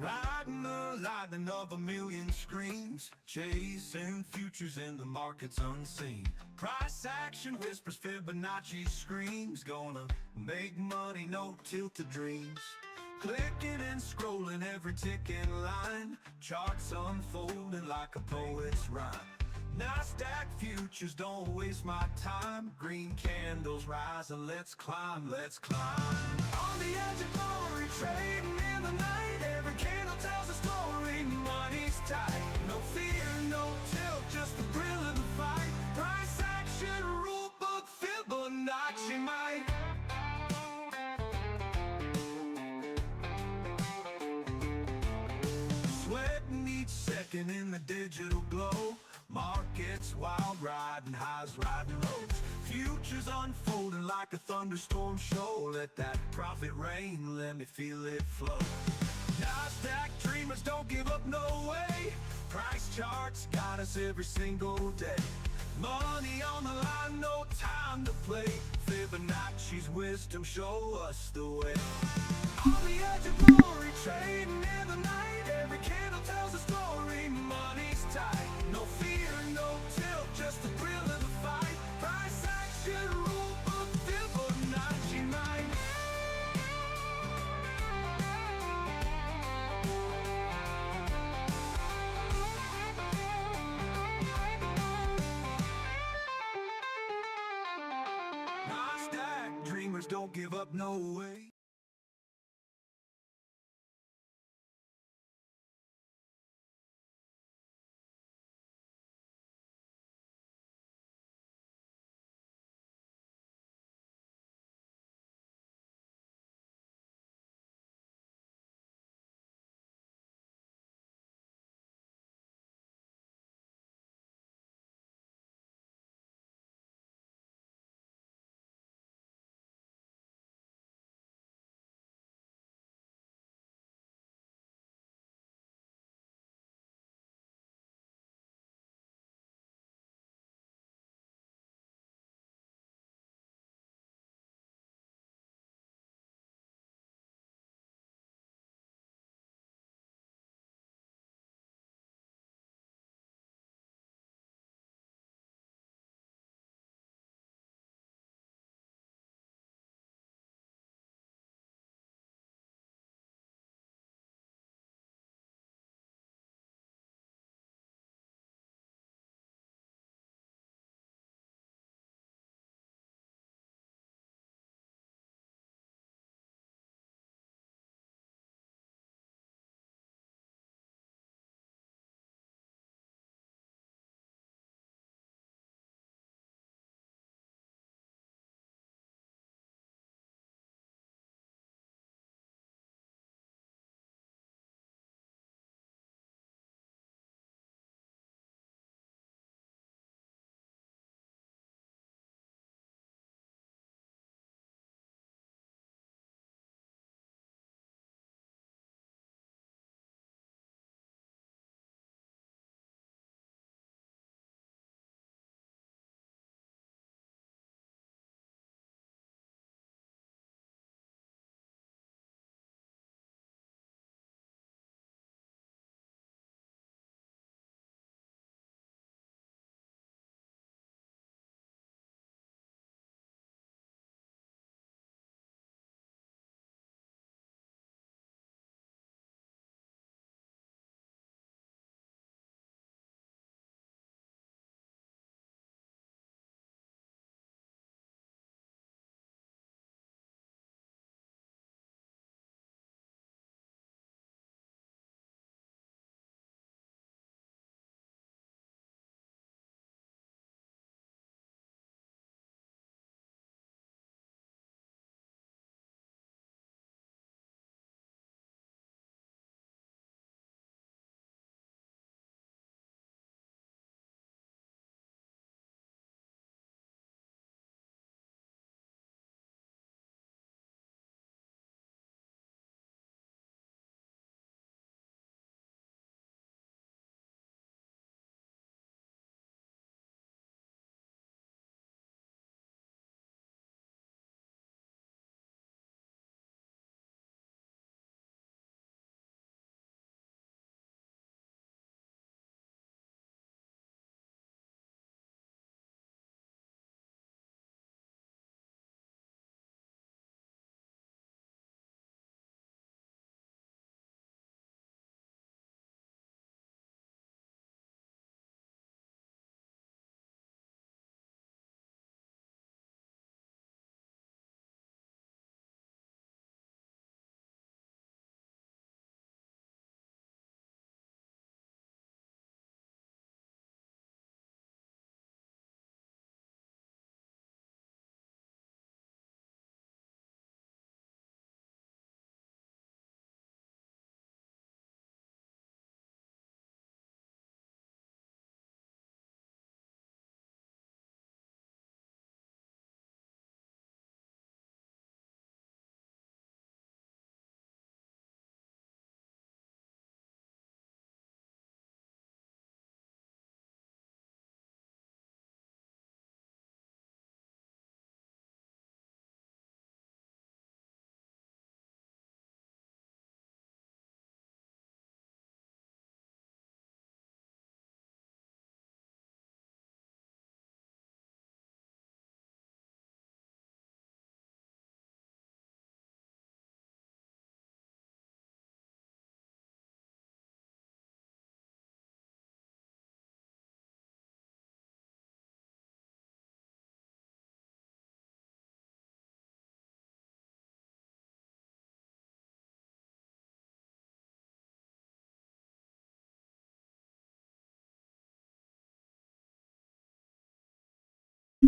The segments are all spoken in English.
Riding the lightning of a million screens, chasing futures in the markets unseen. Price action whispers, Fibonacci screams, gonna make money, no tilted dreams. Clicking and scrolling every ticking line, charts unfolding like a poet's rhyme. NASDAQ futures, don't waste my time. Green candles rising, let's climb, let's climb. On the edge of glory, trading in the night. Every candle tells a story, money's tight. No fear, no tilt, just the thrill of the fight. Price action, rule book, Fibonacci might. Sweating each second in the digital glow. Markets wild, riding highs, riding lows. Futures unfolding like a thunderstorm show. Let that profit rain, let me feel it flow. NASDAQ dreamers, don't give up, no way. Price charts got us every single day. Money on the line, no time to play. Fibonacci's wisdom, show us the way. On the edge of glory, trading in the night. Every candle tells a story, money's tight. No fear, no tilt, just the thrill of the fight. Price action, rule book, Fibonacci might. NASDAQ dreamers, don't give up, no way.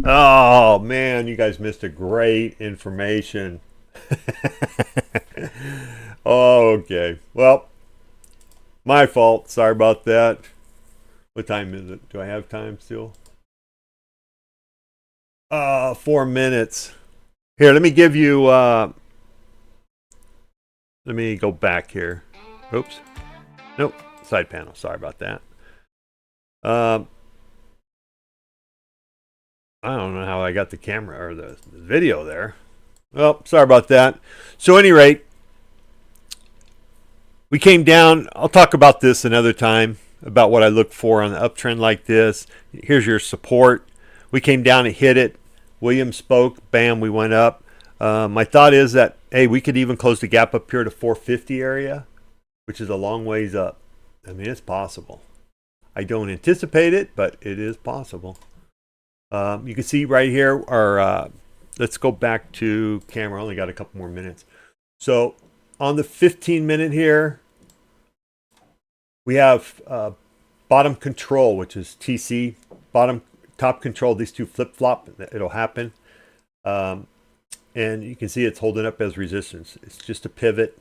Oh man, you guys missed a great information. Okay. Well, my fault. Sorry about that. What time is it? Do I have time still? 4 minutes. Here, let me give you let me go back here. Oops. Nope. Side panel. Sorry about that. Um I don't know how I got the camera or the video there. Well, sorry about that. So, at any rate, we came down. I'll talk about this another time about what I look for on an uptrend like this. Here's your support. We came down and hit it. William spoke. Bam, we went up. My thought is that, hey, we could even close the gap up here to 450 area, which is a long ways up. I mean, it's possible. I don't anticipate it, but it is possible. You can see right here, let's go back to camera. I only got a couple more minutes. So on the 15-minute here, we have bottom control, which is TC, top control, these two flip-flop, it'll happen. And you can see it's holding up as resistance. It's just a pivot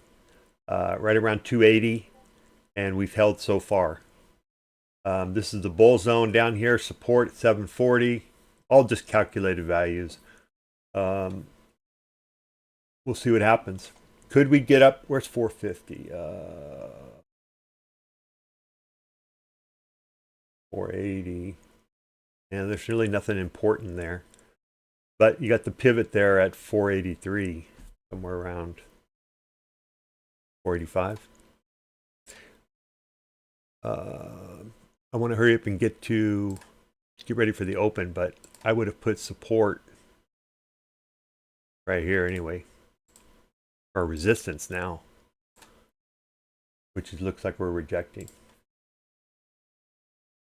right around 280, and we've held so far. This is the bull zone down here, support at 740, all just calculated values. We'll see what happens. Could we get up? Where's 450? 480. And there's really nothing important there. But you got the pivot there at 483, somewhere around 485. I want to hurry up and get ready for the open, but I would have put support right here anyway, or resistance now, which looks like we're rejecting.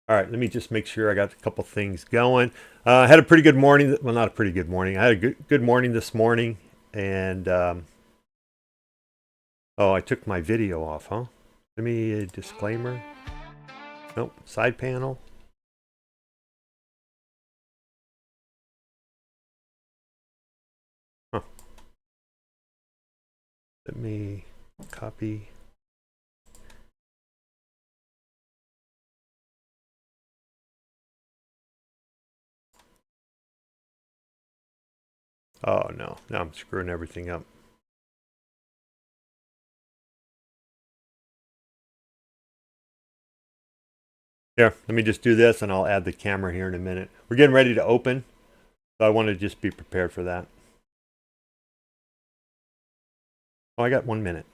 All right, let me just make sure I got a couple things going. I had a pretty good morning. Well, not a pretty good morning. I had a good morning this morning, and oh, I took my video off, huh? Let me a disclaimer. Nope, side panel. Huh. Let me copy. Oh no, now I'm screwing everything up. Here, let me just do this and I'll add the camera here in a minute. We're getting ready to open, so I want to just be prepared for that. Oh, I got 1 minute.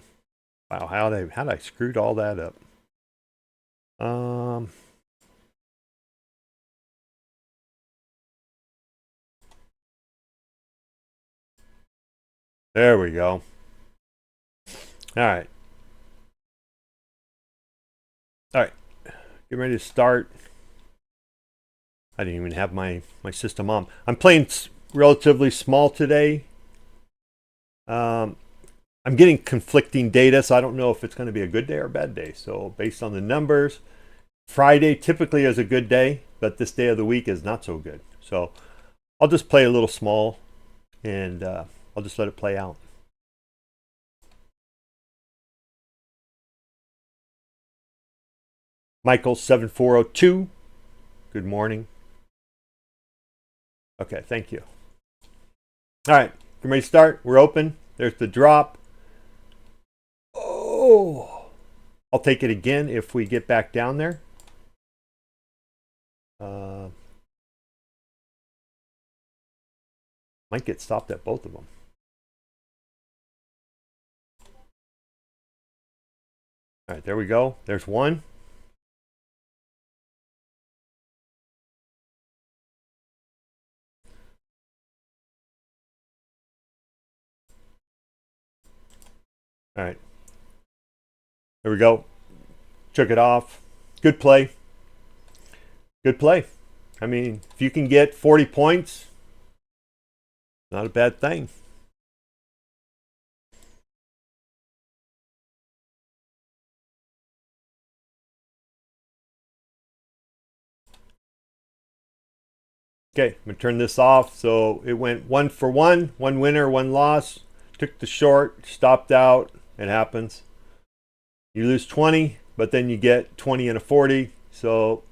Wow, how did I screwed all that up? There we go. All right. All right. Get ready to start. I didn't even have my system on. I'm playing relatively small today. I'm getting conflicting data, so I don't know if it's going to be a good day or a bad day. So based on the numbers, Friday typically is a good day, but this day of the week is not so good. So I'll just play a little small, and I'll just let it play out. Michael 7402, good morning. Okay, thank you. All right, get ready to start. We're open. There's the drop. Oh, I'll take it again if we get back down there. Might get stopped at both of them. All right, there we go. There's one. All right. There we go. Took it off. Good play. Good play. I mean, if you can get 40 points, not a bad thing. Okay, I'm gonna turn this off. So it went 1 for 1, one winner, one loss. Took the short, stopped out. It happens. You lose 20, but then you get 20 and a 40. So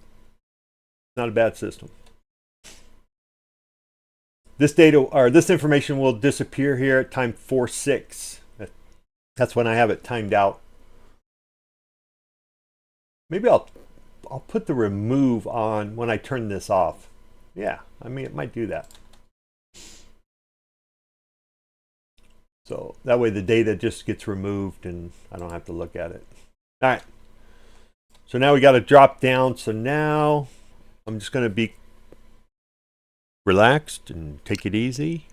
not a bad system. This data or this information will disappear here at time 46. That's when I have it timed out. Maybe I'll put the remove on when I turn this off. Yeah, I mean, it might do that. So that way the data just gets removed and I don't have to look at it. All right. So now we got to drop down. So now I'm just going to be relaxed and take it easy.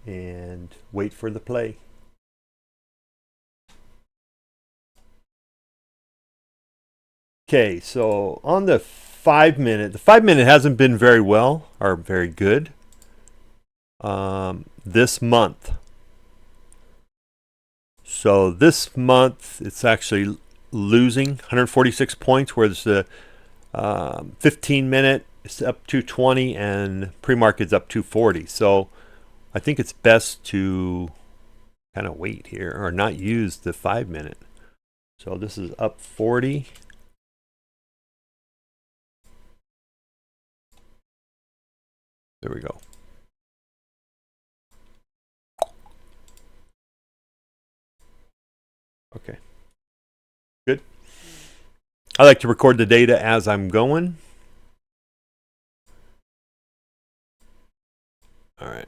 And wait for the play. Okay, so on the 5 minute, the 5 minute hasn't been very well or very good this month. So this month it's actually losing 146 points, whereas the 15 minute is up 220 and pre-market's up 240. So I think it's best to kind of wait here or not use the 5 minute. So this is up 40. There we go. Okay. Good. I like to record the data as I'm going. All right.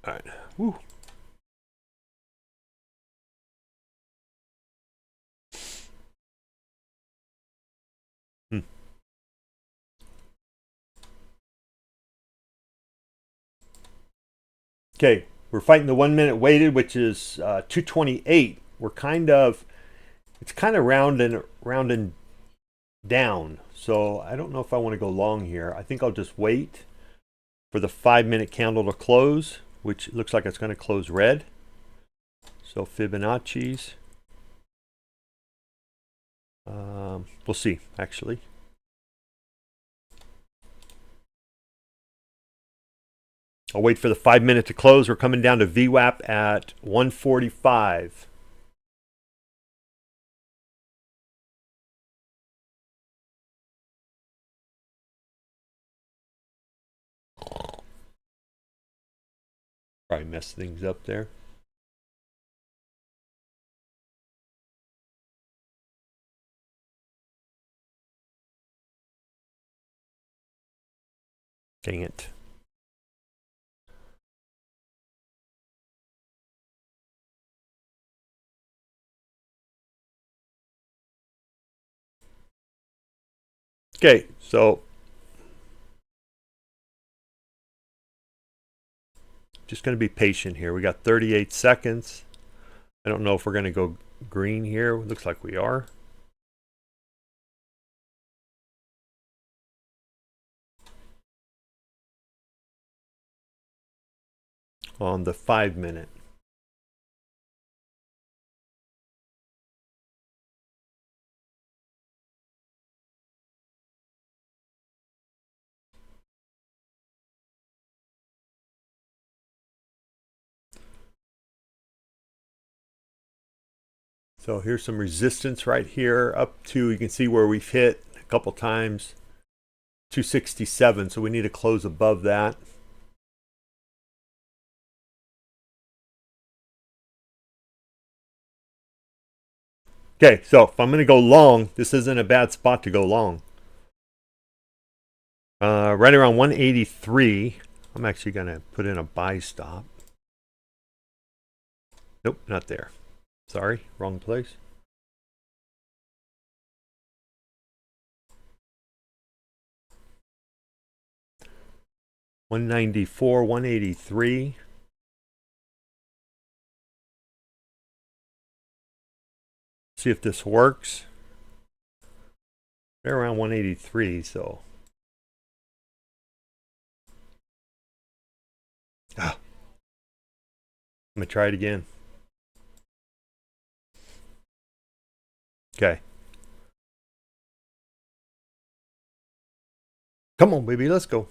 All right. Woo. Okay, we're fighting the 1 minute weighted, which is 228. We're it's kind of rounding down. So I don't know if I want to go long here. I think I'll just wait for the 5 minute candle to close, which looks like it's going to close red. So Fibonacci's. We'll see, actually. I'll wait for the 5 minute to close. We're coming down to VWAP at 145. Probably messed things up there. Dang it. Okay, so just going to be patient here. We got 38 seconds. I don't know if we're going to go green here. Looks like we are. On the 5 minute. So here's some resistance right here up to, you can see where we've hit a couple times, 267. So we need to close above that. Okay, so if I'm going to go long, this isn't a bad spot to go long. Right around 183, I'm actually going to put in a buy stop. Nope, not there. Sorry, wrong place. $194, 183. See if this works. They're around 183, so. I'm gonna try it again. Okay. Come on, baby, let's go.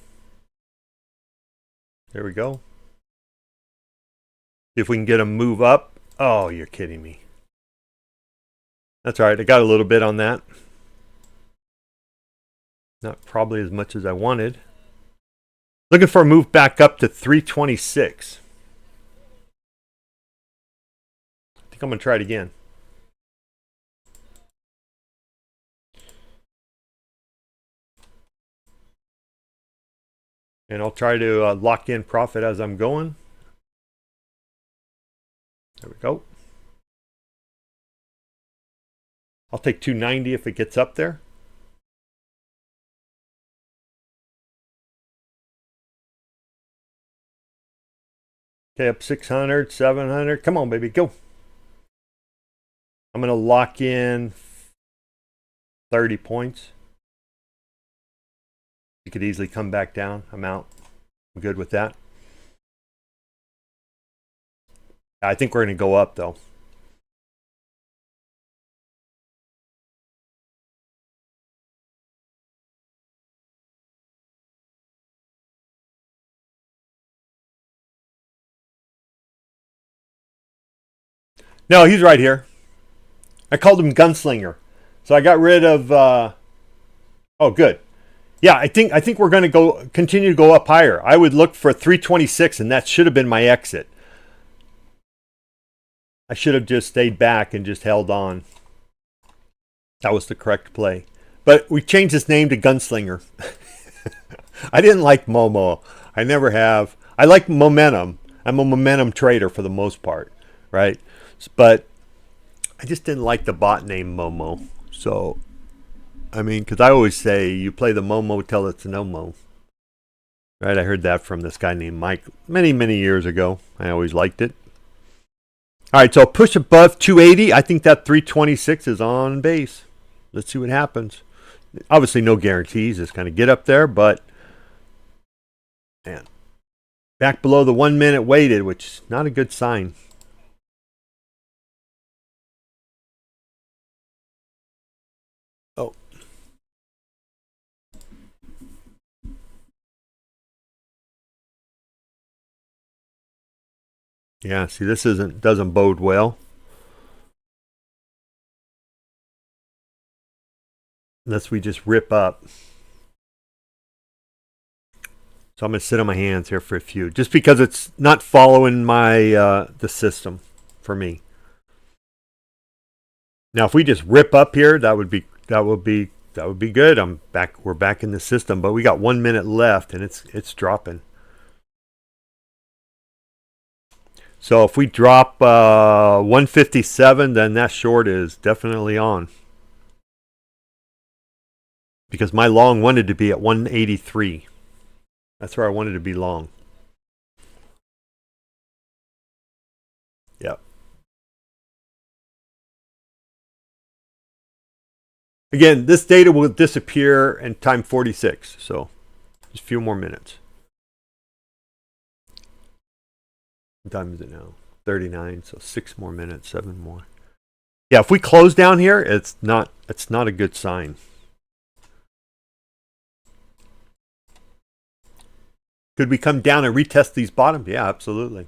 There we go. See if we can get them move up. Oh, you're kidding me. That's all right. I got a little bit on that. Not probably as much as I wanted. Looking for a move back up to 326. I think I'm going to try it again. And I'll try to lock in profit as I'm going. There we go. I'll take 290 if it gets up there. Okay, up 600, 700. Come on, baby, go. I'm going to lock in 30 points. You could easily come back down. I'm out. I'm good with that. I think we're going to go up, though. No, he's right here. I called him Gunslinger. So I got rid of... oh, good. Yeah, I think we're going to continue to go up higher. I would look for 326, and that should have been my exit. I should have just stayed back and just held on. That was the correct play. But we changed his name to Gunslinger. I didn't like Momo. I never have. I like momentum. I'm a momentum trader for the most part, right? But I just didn't like the bot name Momo. So, I mean, because I always say you play the Momo till it's no-mo. Right? I heard that from this guy named Mike many, many years ago. I always liked it. All right, so push above 280. I think that 326 is on base. Let's see what happens. Obviously, no guarantees. Just kind of get up there, but man, back below the 1 minute weighted, which is not a good sign. Oh. Yeah, see, this doesn't bode well. Unless we just rip up. So I'm going to sit on my hands here for a few, just because it's not following my the system for me. Now, if we just rip up here, that would be good. We're back in the system, but we got 1 minute left, and it's dropping. So if we drop 157, then that short is definitely on. Because my long wanted to be at 183. That's where I wanted to be long. Yep. Again, this data will disappear in time 46. So just a few more minutes. What time is it now? 39. So 6 more minutes, 7 more. Yeah, if we close down here, it's not a good sign. Could we come down and retest these bottoms? Yeah, absolutely.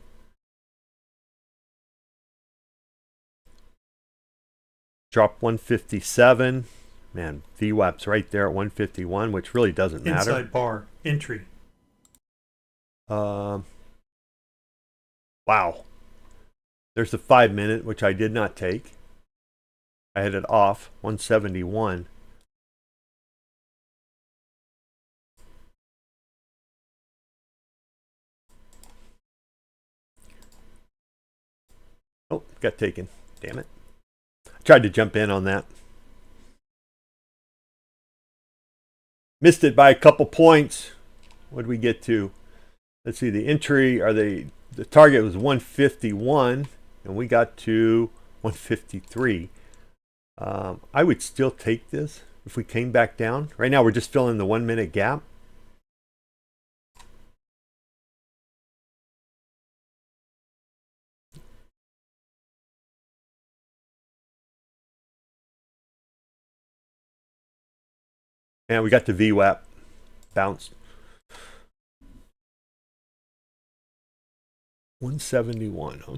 Drop 157. Man, VWAP's right there at 151, which really doesn't matter. Inside bar, entry. Wow. There's the 5 minute, which I did not take. I had it off, 171. Oh, got taken. Damn it. I tried to jump in on that. Missed it by a couple points. What did we get to? Let's see, the entry, the target was 151, and we got to 153. I would still take this if we came back down. Right now, we're just filling the 1 minute gap. And we got the VWAP bounce. 171, huh?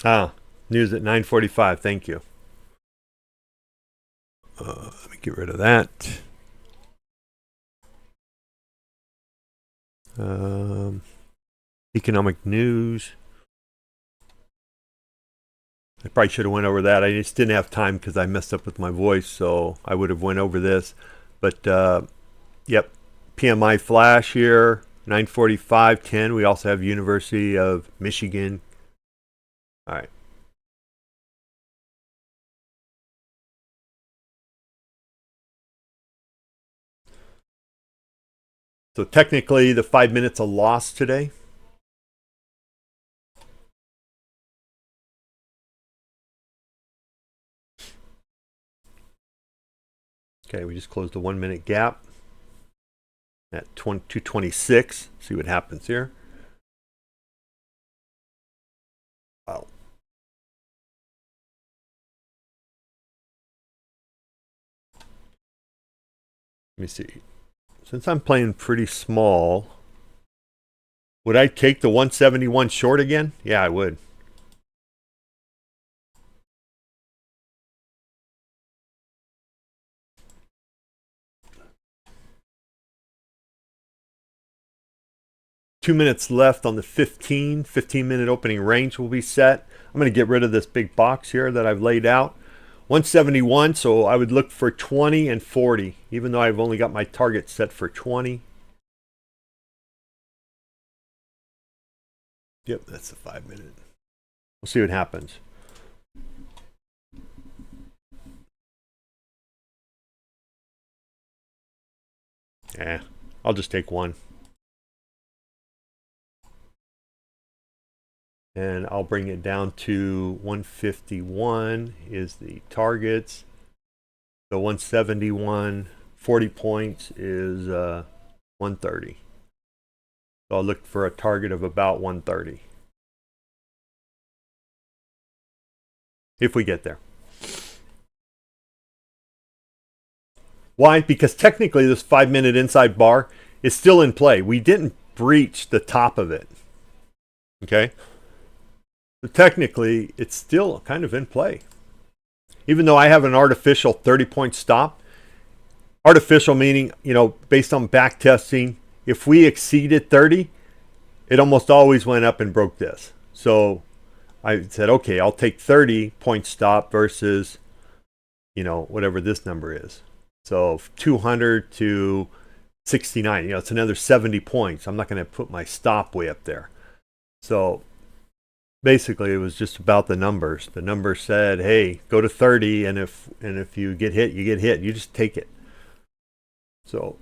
Ah, news at 9:45. Thank you. Let me get rid of that. Economic news. I probably should have went over that. I just didn't have time because I messed up with my voice, so I would have went over this. But yep, PMI flash here, 9:45:10. We also have University of Michigan. All right. So technically, the 5 minutes a loss today. Okay, we just closed the 1 minute gap at 226. See what happens here. Wow. Let me see. Since I'm playing pretty small, would I take the 171 short again? Yeah, I would. Two minutes left on the 15-minute opening range will be set. I'm going to get rid of this big box here that I've laid out. 171, so I would look for 20 and 40, even though I've only got my target set for 20. Yep, that's the 5 minute. We'll see what happens. Yeah, I'll just take one. And I'll bring it down to 151 is the targets. So 171, 40 points is 130. So I'll look for a target of about 130. If we get there. Why? Because technically this 5 minute inside bar is still in play. We didn't breach the top of it. Okay? So technically, it's still kind of in play. Even though I have an artificial 30-point stop, artificial meaning, based on back testing, if we exceeded 30, it almost always went up and broke this. So I said, okay, I'll take 30-point stop versus, whatever this number is. So 200 to 69, it's another 70 points. I'm not going to put my stop way up there. So basically, it was just about the numbers. The number said, hey, go to 30, and if you get hit, you get hit. You just take it. So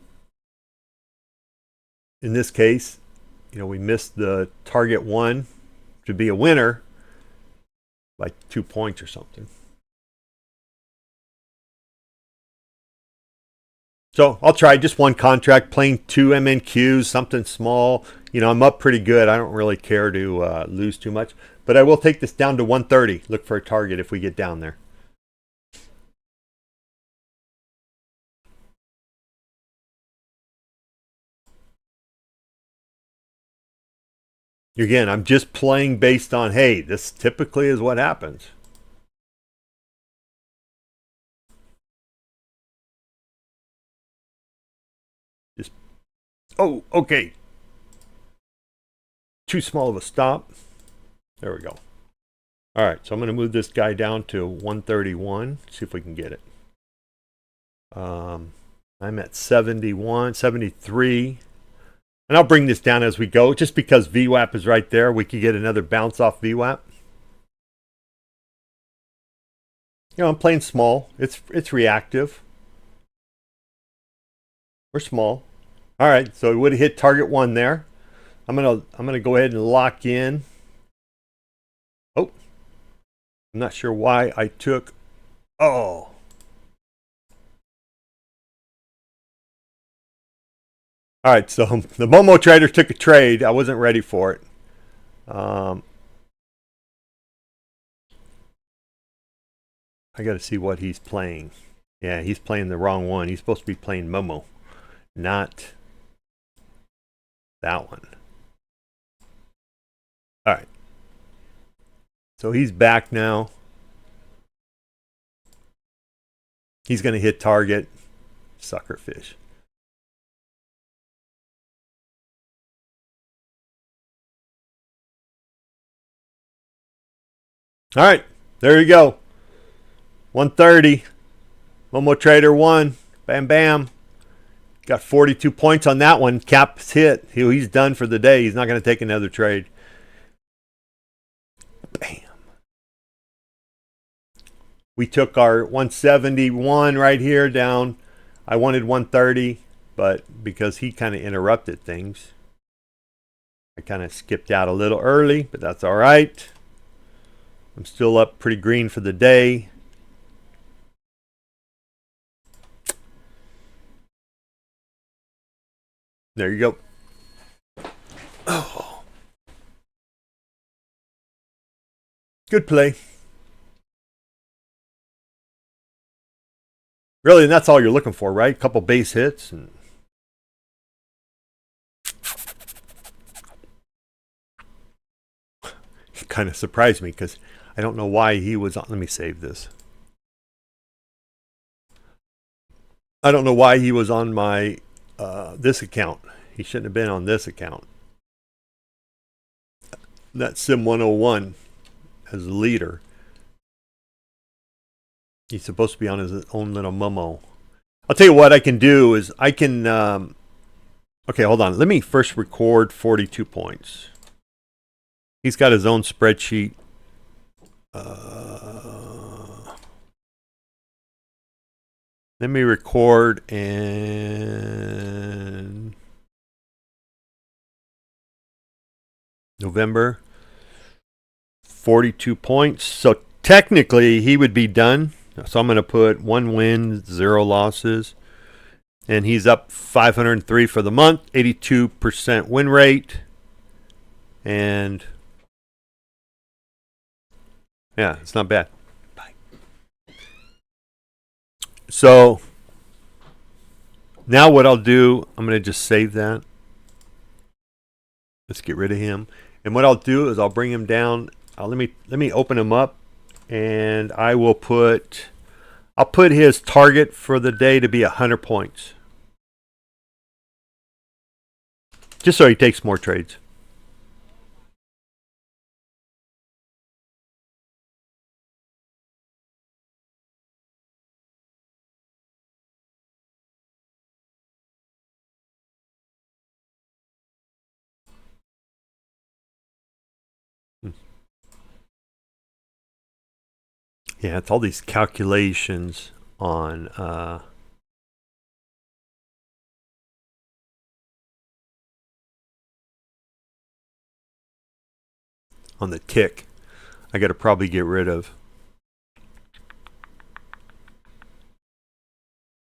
in this case, we missed the target one to be a winner by 2 points or something. So I'll try just one contract, playing 2 MNQs, something small. I'm up pretty good. I don't really care to lose too much. But I will take this down to 130. Look for a target if we get down there. Again, I'm just playing based on, hey, this typically is what happens. Oh, okay. Too small of a stop. There we go. All right, so I'm going to move this guy down to 131. See if we can get it. I'm at 71, 73. And I'll bring this down as we go, just because VWAP is right there. We could get another bounce off VWAP. I'm playing small. It's reactive. We're small. All right, so we would have hit target one there. I'm gonna go ahead and lock in I'm not sure why I took, oh. All right, so the Momo trader took a trade. I wasn't ready for it. I got to see what he's playing. Yeah, he's playing the wrong one. He's supposed to be playing Momo, not that one. All right. So he's back now. He's going to hit target. Sucker fish. All right. There you go. 130. Momo Trader won. Bam, bam. Got 42 points on that one. Cap's hit. He's done for the day. He's not going to take another trade. Bam. We took our 171 right here down. I wanted 130, but because he kind of interrupted things, I kind of skipped out a little early, but that's all right. I'm still up pretty green for the day. There you go. Oh. Good play. Really, and that's all you're looking for, right? A couple base hits. And it kind of surprised me because I don't know why he was on. Let me save this. I don't know why he was on my this account. He shouldn't have been on this account. That Sim 101 as the leader. He's supposed to be on his own little Momo. I'll tell you what I can do is I can... okay, hold on. Let me first record 42 points. He's got his own spreadsheet. Let me record in November. 42 points. So technically he would be done. So I'm going to put 1 win, 0 losses. And he's up 503 for the month, 82% win rate. And yeah, it's not bad. Bye. So now what I'll do, I'm going to just save that. Let's get rid of him. And what I'll do is I'll bring him down. Let me open him up, and I'll put his target for the day to be 100 points. Just so he takes more trades. Yeah, it's all these calculations on the tick. I got to probably get rid of.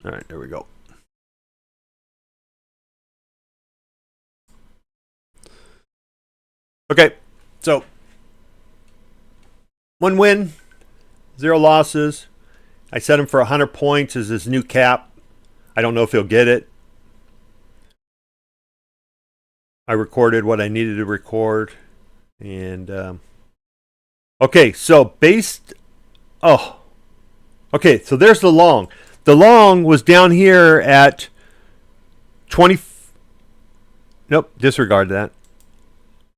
All right, there we go. Okay, so 1 win, 0 losses. I set him for 100 points as his new cap. I don't know if he'll get it. I recorded what I needed to record. And, okay, so based... Oh, okay, so there's the long. The long was down here at 20... Nope, disregard that.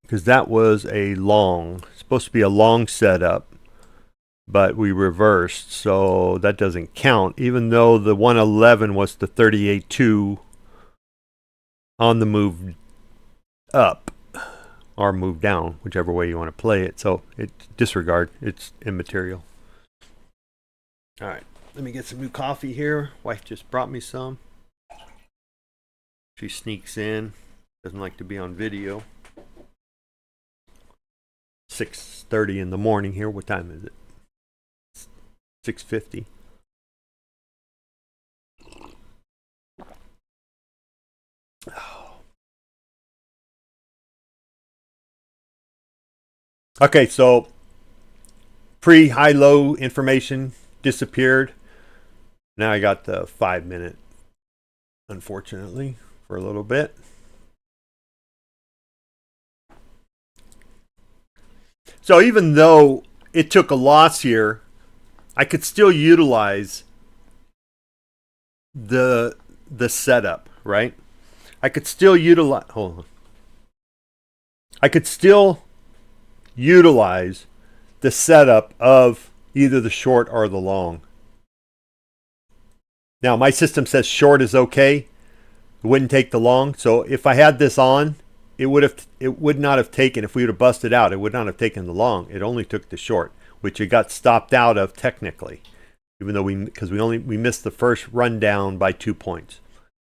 Because that was a long. It's supposed to be a long setup. But we reversed, so that doesn't count. Even though the 111 was the 38.2 on the move up or move down, whichever way you want to play it. So it disregard. It's immaterial. All right, let me get some new coffee here. Wife just brought me some. She sneaks in. Doesn't like to be on video. 6:30 in the morning here. What time is it? 650. Okay, so pre-high-low information disappeared. Now I got the 5-minute, unfortunately, for a little bit. So even though it took a loss here, I could still utilize the setup, right? I could still utilize. Hold on. I could still utilize the setup of either the short or the long. Now my system says short is okay. It wouldn't take the long. So if I had this on, it would not have taken, if we would have busted out, it would not have taken the long. It only took the short, which it got stopped out of technically, even though we missed the first rundown by 2 points.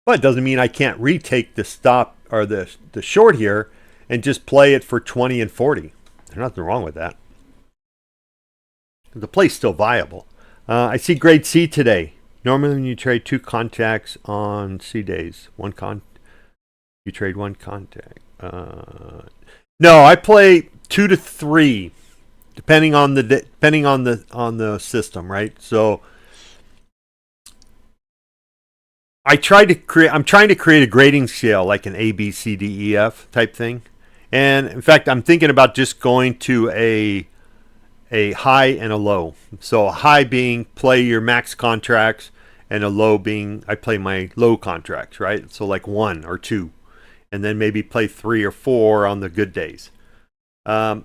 But it doesn't mean I can't retake the stop or the short here and just play it for 20 and 40. There's nothing wrong with that. The play's still viable. I see grade C today. Normally when you trade 2 contacts on C days, you trade 1 contact. No, I play 2 to 3, depending on the system, right? So I'm trying to create a grading scale, like an A, B, C, D, E, F type thing. And in fact, I'm thinking about just going to a high and a low. So a high being play your max contracts, and a low being I play my low contracts, right? So like 1 or 2, and then maybe play 3 or 4 on the good days. And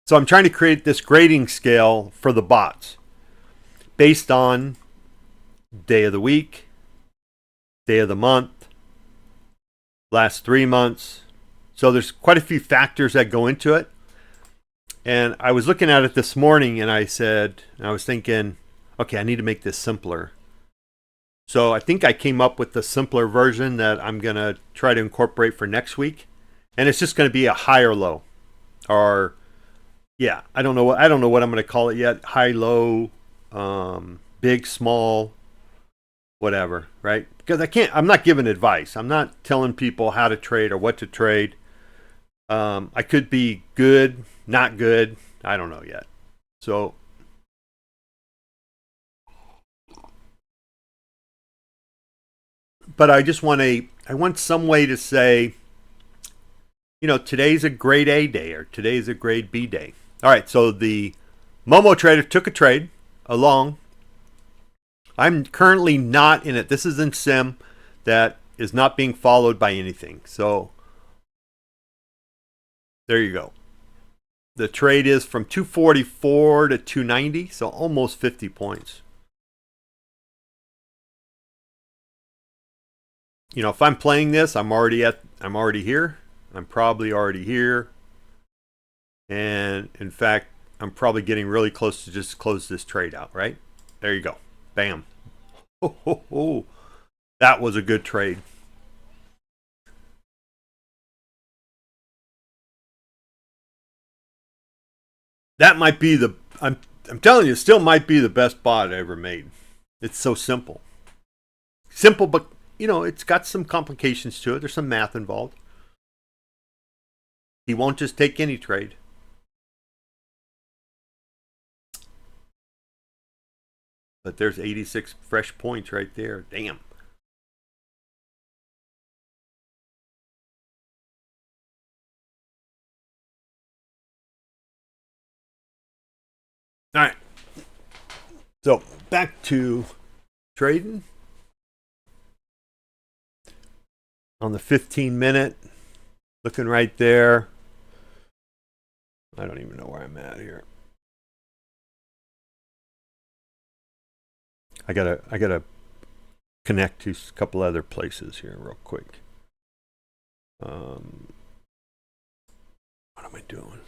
so I'm trying to create this grading scale for the bots based on day of the week, day of the month, last 3 months. So there's quite a few factors that go into it. And I was looking at it this morning and I was thinking, okay, I need to make this simpler. So I think I came up with the simpler version that I'm going to try to incorporate for next week. And it's just going to be a high or low. Or yeah, I don't know what I'm going to call it yet. High, low, big, small, whatever, right? Because I'm not giving advice. I'm not telling people how to trade or what to trade. I could be good, not good. I don't know yet. So but I want some way to say, today's a grade A day or today's a grade B day. All right, so the Momo trader took a trade along. I'm currently not in it. This is in sim that is not being followed by anything. So there you go. The trade is from 244 to 290, so almost 50 points. If I'm playing this, I'm already here. I'm probably already here. And in fact, I'm probably getting really close to just close this trade out, right? There you go. Bam. Oh. That was a good trade. That might be I'm telling you, it still might be the best bot I ever made. It's so simple. Simple, but it's got some complications to it. There's some math involved. He won't just take any trade. But there's 86 fresh points right there. Damn. All right. So back to trading. On the 15-minute, looking right there. I don't even know where I'm at here. I gotta connect to a couple other places here real quick. What am I doing?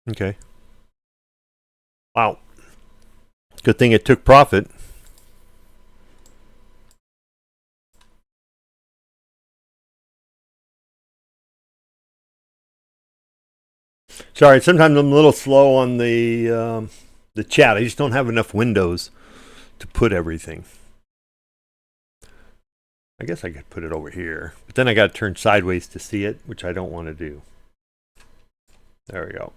Okay. Wow. Good thing it took profit. Sorry, sometimes I'm a little slow on the chat. I just don't have enough windows to put everything. I guess I could put it over here, but then I got to turn sideways to see it, which I don't want to do. There we go.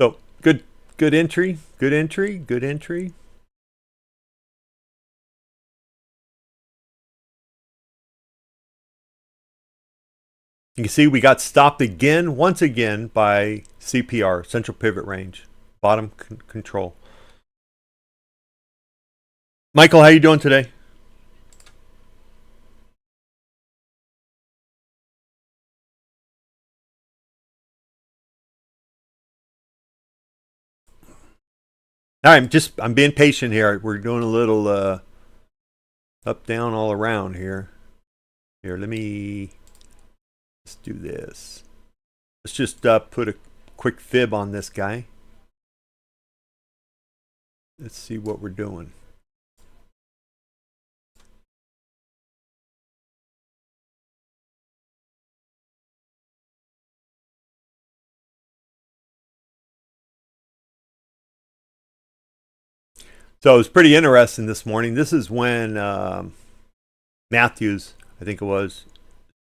So good entry, good entry, good entry. You can see we got stopped again, once again, by CPR, central pivot range, bottom control. Michael, how you doing today? All right, I'm being patient here. We're doing a little up, down, all around here. Here, let's do this. Let's just put a quick fib on this guy. Let's see what we're doing. So it was pretty interesting this morning. This is when Matthews, I think it was,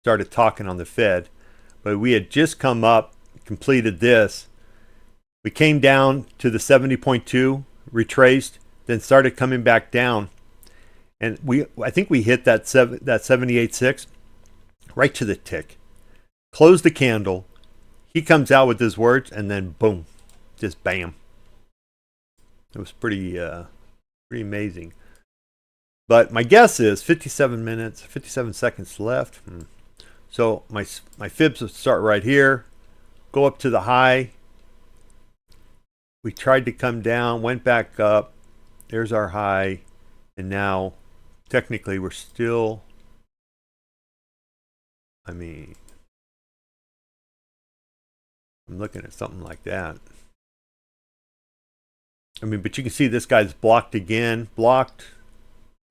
started talking on the Fed. But we had just come up, completed this. We came down to the 70.2, retraced, then started coming back down. And I think we hit that 78.6 right to the tick. Closed the candle. He comes out with his words, and then boom, just bam. It was pretty amazing. But my guess is 57 seconds left. So my fibs would start right here, go up to the high. We tried to come down, went back up. There's our high. And now, technically, we're still, I'm looking at something like that. But you can see this guy's blocked again. Blocked,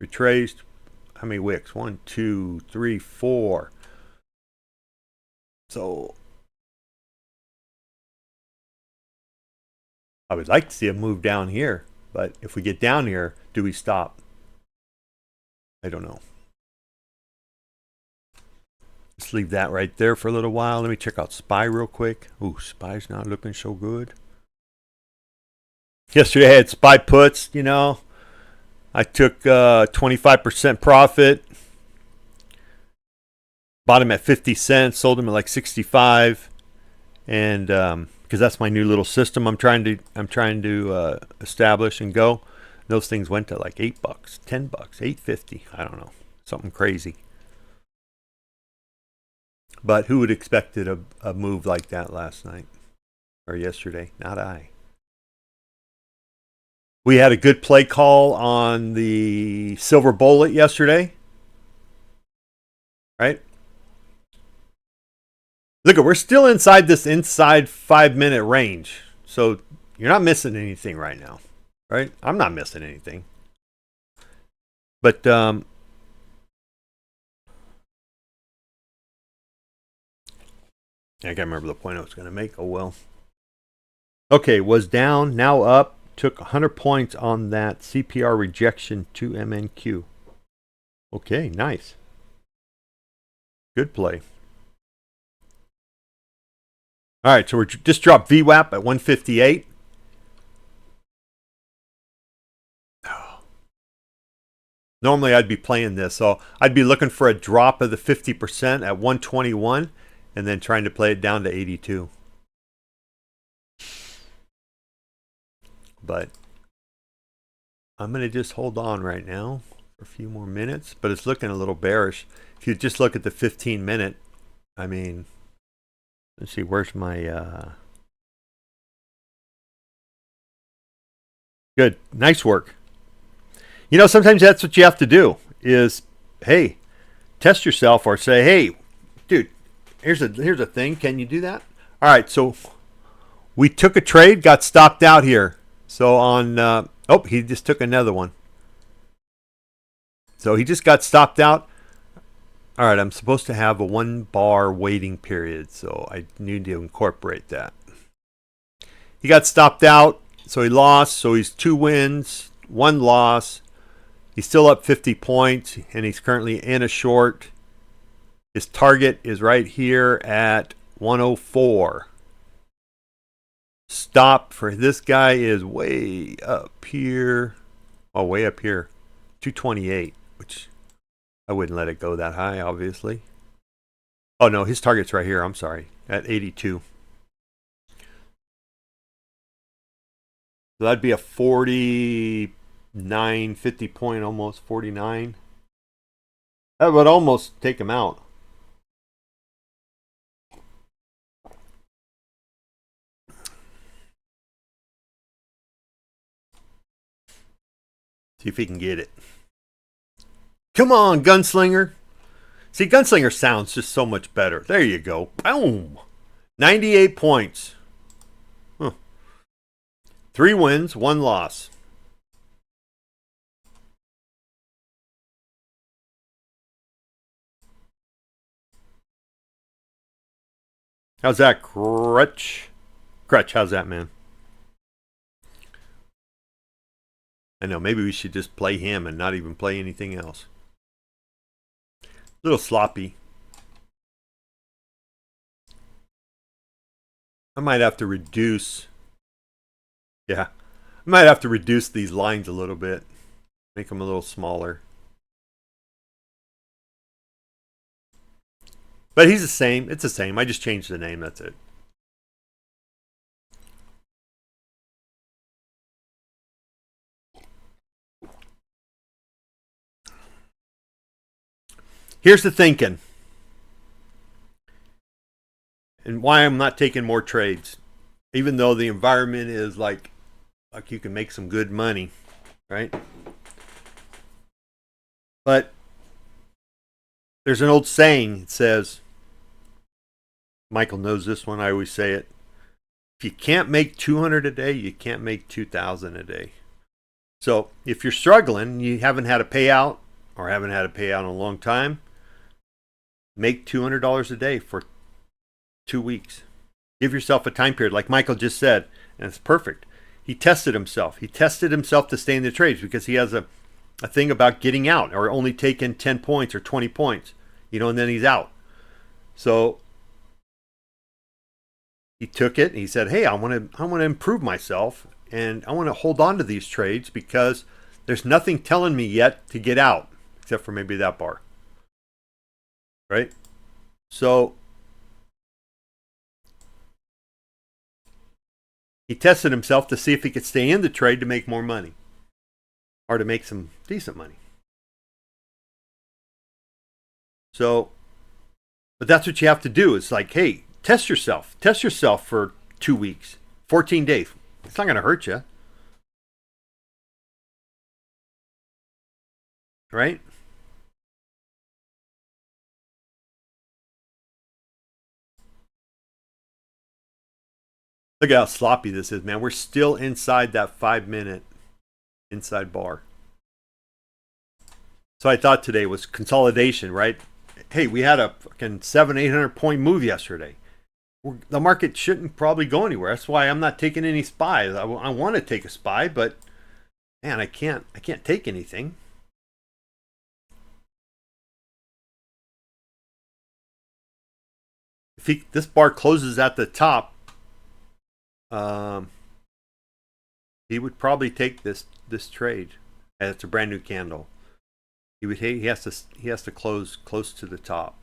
retraced. How many wicks? 1, 2, 3, 4. So I would like to see him move down here. But if we get down here, do we stop? I don't know. Let's leave that right there for a little while. Let me check out SPY real quick. Ooh, SPY's not looking so good. Yesterday I had SPY puts, I took 25% profit. Bought him at 50 cents, sold him at like 65. And because that's my new little system I'm trying to establish and go. Those things went to like $8, $10, $8.50. I don't know. Something crazy. But who would expect it a move like that last night or yesterday? Not I. We had a good play call on the silver bullet yesterday. Right? Look, we're still inside this 5-minute range. So you're not missing anything right now. Right? I'm not missing anything. But I can't remember the point I was going to make. Oh, well. Okay, was down, now up. Took 100 points on that CPR rejection to MNQ. Okay, nice. Good play. All right, so we're just dropped VWAP at 158. Normally I'd be playing this, so I'd be looking for a drop of the 50% at 121 and then trying to play it down to 82. But I'm going to just hold on right now for a few more minutes, but it's looking a little bearish. If you just look at the 15-minute, let's see, where's my Good. Nice work. You know, sometimes that's what you have to do is, hey, test yourself or say, hey, dude, here's a thing. Can you do that? All right. So we took a trade, got stopped out here. So on, oh, he just took another one. So he just got stopped out. All right, I'm supposed to have a 1 bar waiting period, so I need to incorporate that. He got stopped out, so he lost. So he's 2 wins, 1 loss. He's still up 50 points, and he's currently in a short. His target is right here at 104. Stop for this guy is way up here. Oh, way up here. 228, which I wouldn't let it go that high, obviously. Oh, no, his target's right here. I'm sorry, at 82. So that'd be a 49, 50 point, almost 49. That would almost take him out. See if he can get it. Come on, Gunslinger. See, Gunslinger sounds just so much better. There you go. Boom. 98 points. Huh. 3 wins, 1 loss. How's that, Crutch? Crutch, how's that, man? I know, maybe we should just play him and not even play anything else. A little sloppy. I might have to reduce. Yeah. I might have to reduce these lines a little bit. Make them a little smaller. But he's the same. It's the same. I just changed the name. That's it. Here's the thinking. And why I'm not taking more trades. Even though the environment is like you can make some good money, right? But there's an old saying. It says, Michael knows this one. I always say it. If you can't make 200 a day, you can't make 2,000 a day. So if you're struggling, you haven't had a payout or haven't had a payout in a long time, make $200 a day for 2 weeks. Give yourself a time period, like Michael just said, and it's perfect. He tested himself. He tested himself to stay in the trades because he has a thing about getting out or only taking 10 points or 20 points, and then he's out. So he took it and he said, hey, I want to improve myself and I want to hold on to these trades because there's nothing telling me yet to get out except for maybe that bar. Right? So he tested himself to see if he could stay in the trade to make more money or to make some decent money. So, but that's what you have to do. It's like, hey, test yourself. Test yourself for 2 weeks, 14 days. It's not going to hurt you. Right? Look at how sloppy this is, man. We're still inside that 5-minute inside bar. So I thought today was consolidation, right? Hey, we had a fucking 700-800 point move yesterday. The market shouldn't probably go anywhere. That's why I'm not taking any SPY. I want to take a SPY, but man, I can't take anything. If this bar closes at the top, he would probably take this trade. And it's a brand new candle. He has to close close to the top.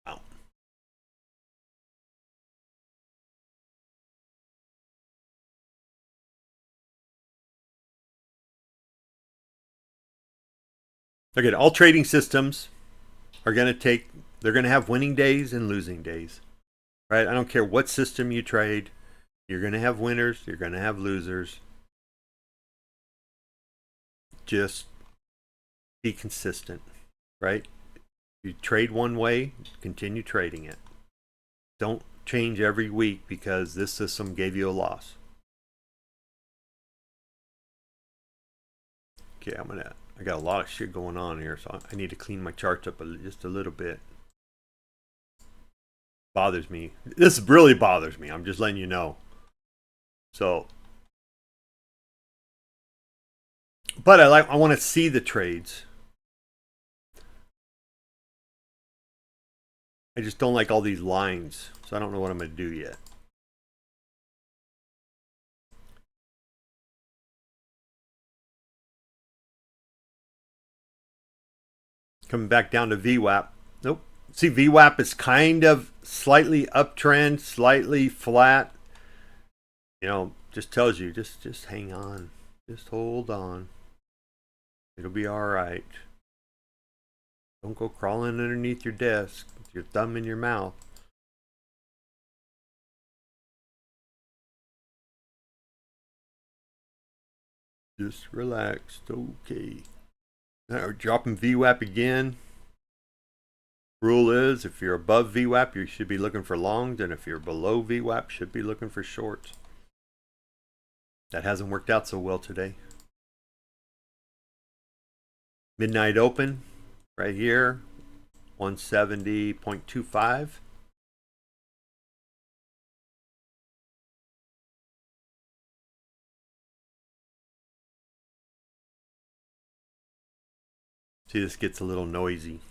Wow. Okay, all trading systems are going to take, they're going to have winning days and losing days, right? I don't care what system you trade. You're going to have winners. You're going to have losers. Just be consistent, right? You trade one way, continue trading it. Don't change every week because this system gave you a loss. Okay, I got a lot of shit going on here, so I need to clean my charts up just a little bit. Bothers me. This really bothers me. I'm just letting you know. So, but I want to see the trades. I just don't like all these lines, so I don't know what I'm going to do yet. Coming back down to VWAP. Nope. See, VWAP is kind of slightly uptrend, slightly flat. You know, just tells you, just hang on. Just hold on. It'll be all right. Don't go crawling underneath your desk with your thumb in your mouth. Just relaxed. Okay. Now we're dropping VWAP again. Rule is, if you're above VWAP, you should be looking for longs, and if you're below VWAP, should be looking for shorts. That hasn't worked out so well today. Midnight open right here, 170.25. See, this gets a little noisy.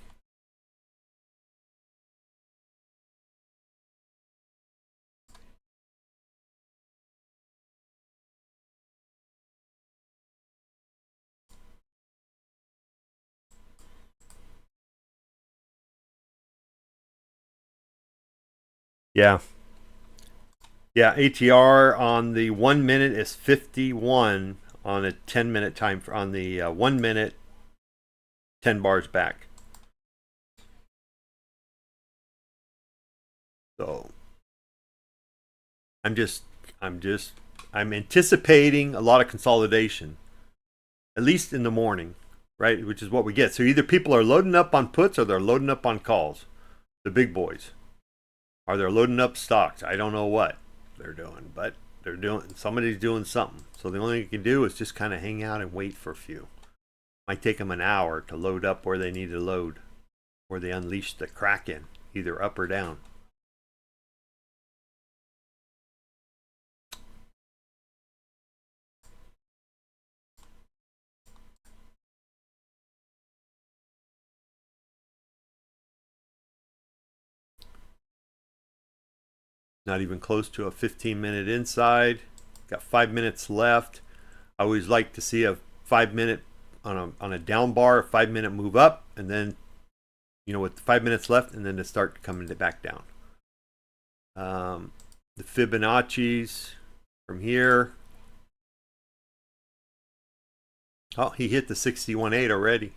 Yeah. Yeah, ATR on the 1 minute is 51 on a 10-minute time on the 1 minute 10 bars back. So I'm anticipating a lot of consolidation, at least in the morning, right? Which is what we get. So either people are loading up on puts or they're loading up on calls. The big boys. Are they loading up stocks? I don't know what they're doing, but somebody's doing something. So the only thing you can do is just kind of hang out and wait for a few. Might take them an hour to load up where they need to load, where they unleash the Kraken, either up or down. Not even close to a 15-minute inside. Got 5 minutes left. I always like to see a 5 minute on a down bar, a 5 minute move up, and then, you know, with 5 minutes left, and then to start coming back down. The Fibonacci's from here. Oh, he hit the 61.8 already.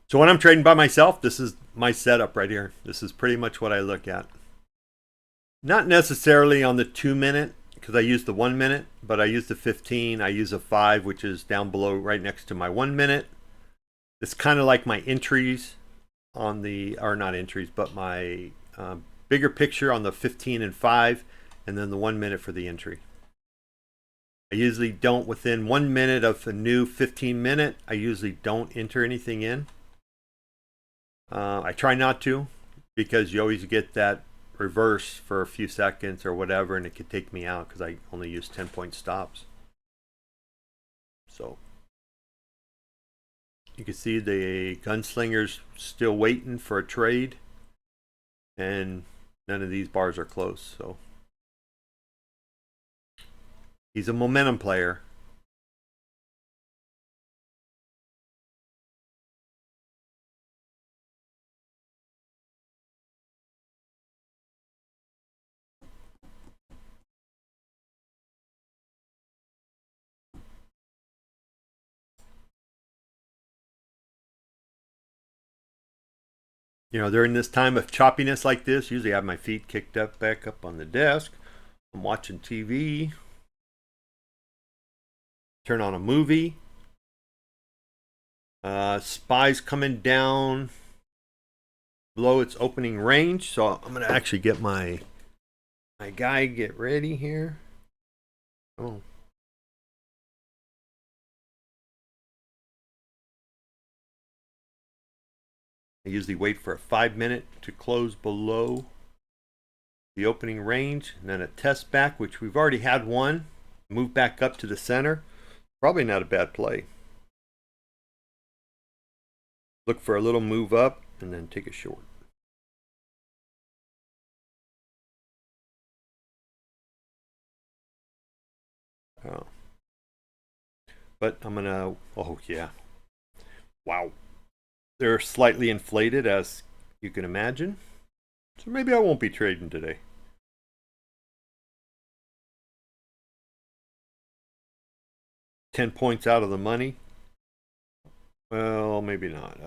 So when I'm trading by myself, this is my setup right here. This is pretty much what I look at. Not necessarily on the 2 minute, because I use the 1 minute, but I use the 15. I use a 5, which is down below right next to my 1 minute. It's kind of like my entries on the, or not entries, but my bigger picture on the 15 and 5, and then the 1 minute for the entry. I usually don't, within 1 minute of a new 15 minute, I usually don't enter anything in. I try not to, because you always get that reverse for a few seconds or whatever, and it could take me out because I only use 10-point stops. So you can see the gunslinger's still waiting for a trade, and none of these bars are close. So he's a momentum player. You know, during this time of choppiness like this, usually I have my feet kicked up back up on the desk. I'm watching TV. Turn on a movie. Spy's coming down below its opening range, so I'm gonna actually get my guy get ready here. Oh. I usually wait for a 5-minute to close below the opening range, and then a test back, which we've already had one. Move back up to the center. Probably not a bad play. Look for a little move up and then take a short. Oh. But I'm gonna, oh yeah. Wow. They're slightly inflated, as you can imagine. So maybe I won't be trading today. $10 out of the money. Well, maybe not.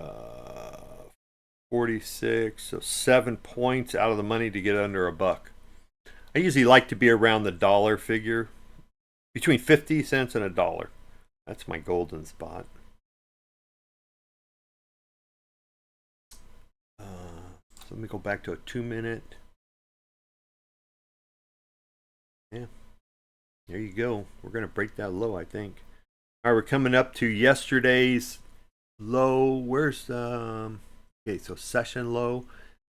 46, so 7 points out of the money to get under a buck. I usually like to be around the dollar figure, between 50 cents and $1. That's my golden spot. So let me go back to a 2-minute. Yeah, there you go. We're going to break that low, I think. All right, we're coming up to yesterday's low. Where's okay, so session low,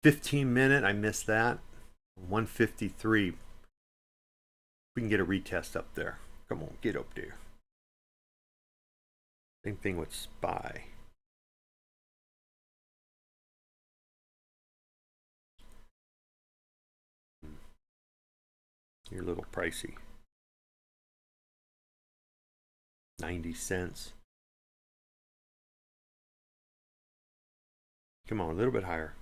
15-minute. I missed that. 153. We can get a retest up there. Come on, get up there. Same thing with SPY. You're a little pricey. 90 cents. Come on, a little bit higher.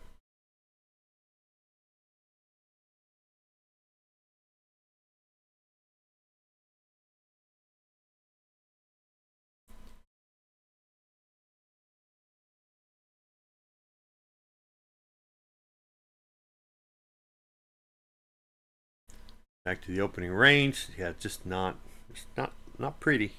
Back to the opening range. Yeah, it's not pretty.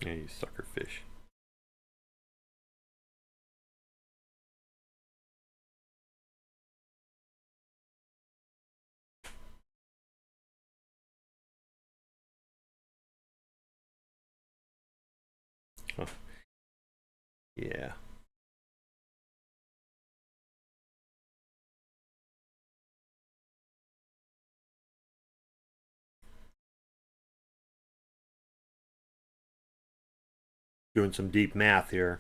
Yeah, you sucker fish. Huh. Yeah. Doing some deep math here.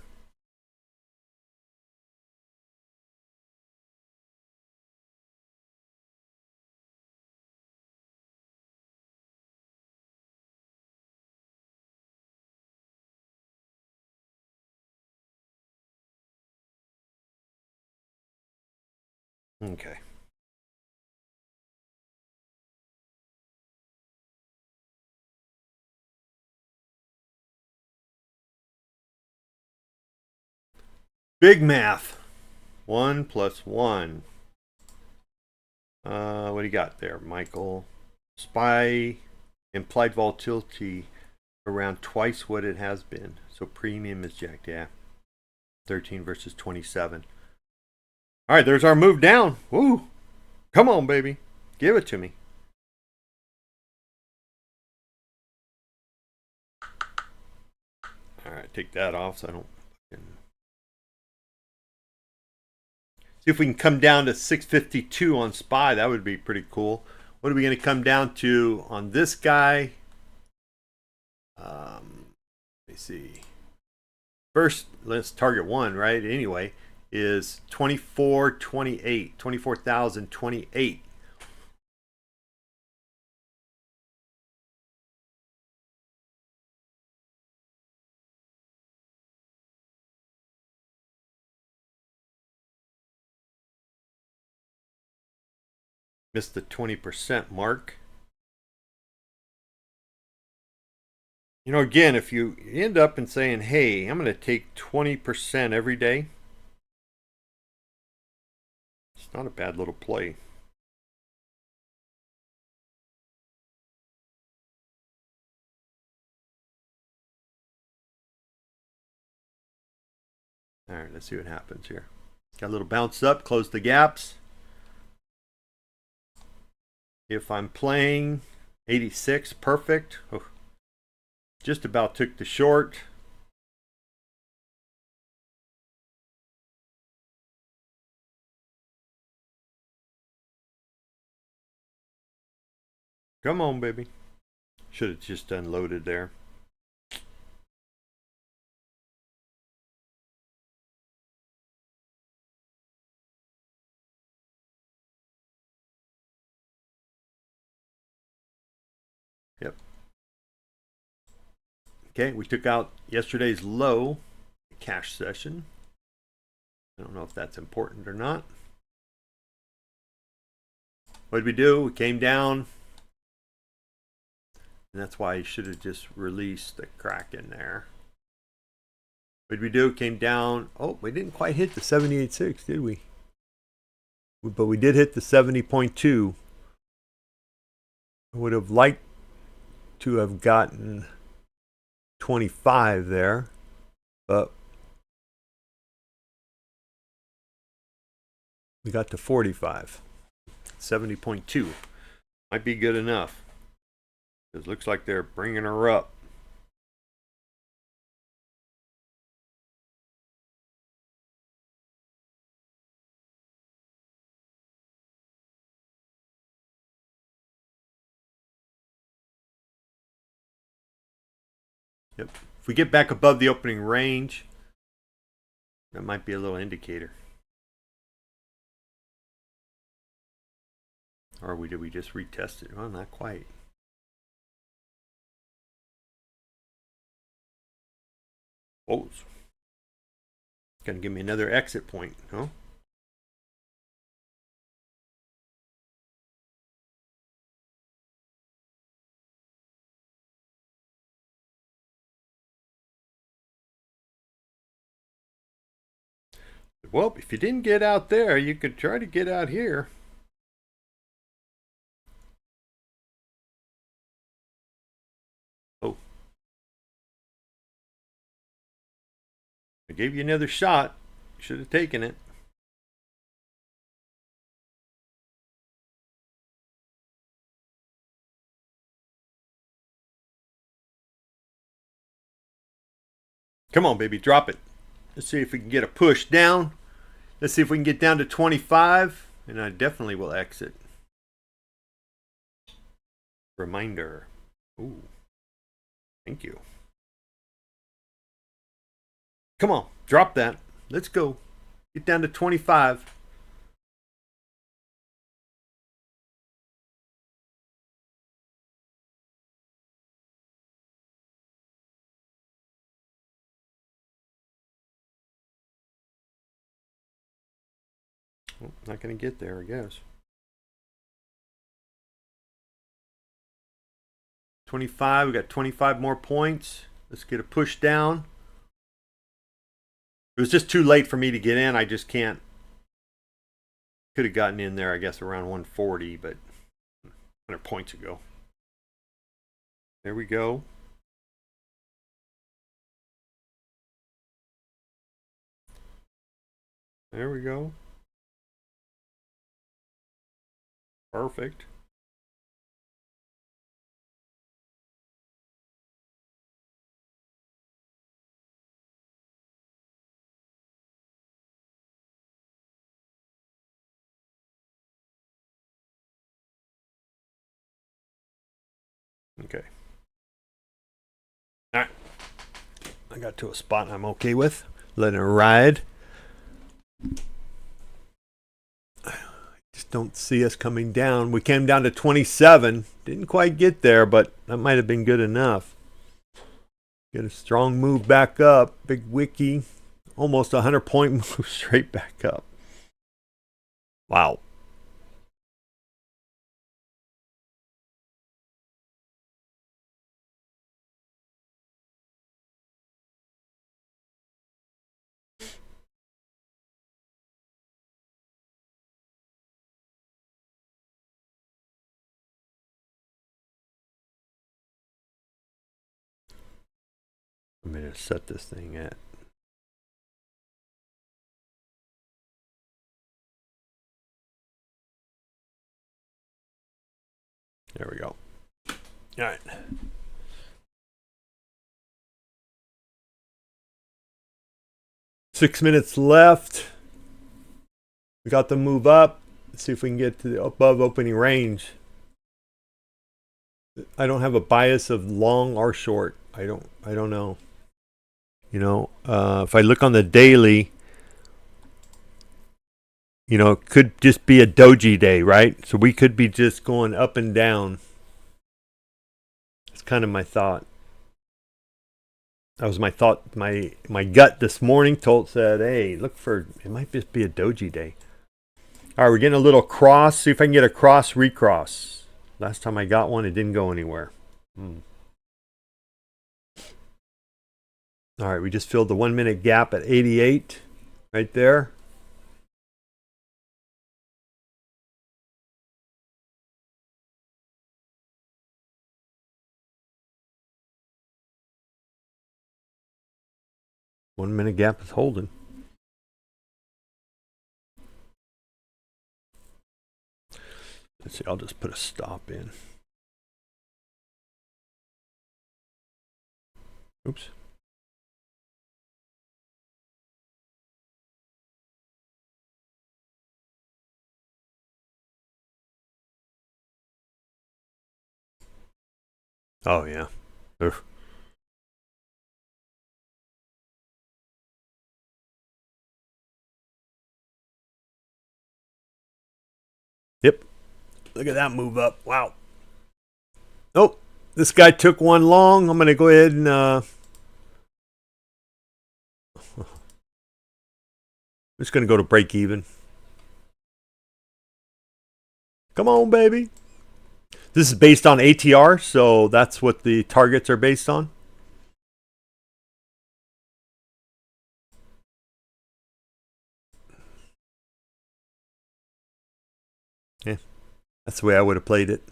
Okay. Big math. 1 plus 1. What do you got there, Michael? SPY implied volatility around twice what it has been. So premium is jacked, yeah. 13 versus 27. All right, there's our move down. Woo! Come on, baby. Give it to me. All right, take that off so I don't. See if we can come down to 652 on SPY. That would be pretty cool. What are we going to come down to on this guy? Let me see. First, let's target one, right? Anyway, is 2428, 24,028. Missed the 20% mark. You know, again, if you end up and saying, hey, I'm going to take 20% every day, it's not a bad little play. All right, let's see what happens here. Got a little bounce up, close the gaps. If I'm playing 86, perfect. Oh, just about took the short. Come on, baby. Should have just unloaded there. Yep. Okay, we took out yesterday's low cash session. I don't know if that's important or not. What did we do? We came down. And that's why you should have just released the crack in there. What did we do? Came down. Oh, we didn't quite hit the 78.6, did we? But we did hit the 70.2. I would have liked to have gotten 25 there, but we got to 45. 70.2 might be good enough. It looks like they're bringing her up. Yep. If we get back above the opening range, that might be a little indicator. Or did we just retest it? Well, not quite. Oh, gonna give me another exit point, huh? Well, if you didn't get out there, you could try to get out here. Oh. I gave you another shot. You should have taken it. Come on, baby, drop it. Let's see if we can get a push down. Let's see if we can get down to 25, and I definitely will exit. Reminder. Ooh. Thank you. Come on, drop that. Let's go. Get down to 25. Well, not going to get there, I guess. 25, we got 25 more points. Let's get a push down. It was just too late for me to get in. I just can't. Could have gotten in there, I guess, around 140, but 100 points ago. There we go. There we go. Perfect. Okay. All right. I got to a spot I'm okay with. Letting it ride. Just don't see us coming down. We came down to 27. Didn't quite get there, but that might have been good enough. Get a strong move back up. Big wiki. Almost 100-point move straight back up. Wow. I'm going to set this thing at. There we go. All right. Six minutes left. We got the move up. Let's see if we can get to the above opening range. I don't have a bias of long or short. I don't know. You know, if I look on the daily, you know, it could just be a doji day, right? So we could be just going up and down. That's kind of my thought. That was my thought. My gut this morning said, hey, look for, it might just be a doji day. All right, we're getting a little cross. See if I can get a cross recross. Last time I got one, it didn't go anywhere. All right, we just filled the 1 minute gap at 88 right there. One minute gap is holding. Let's see, I'll just put a stop in. Oops. Oh, yeah. Oof. Yep. Look at that move up. Wow. Nope. This guy took one long. I'm going to go ahead and... I'm just going to go to break even. Come on, baby. This is based on ATR, so that's what the targets are based on. Yeah, that's the way I would have played it.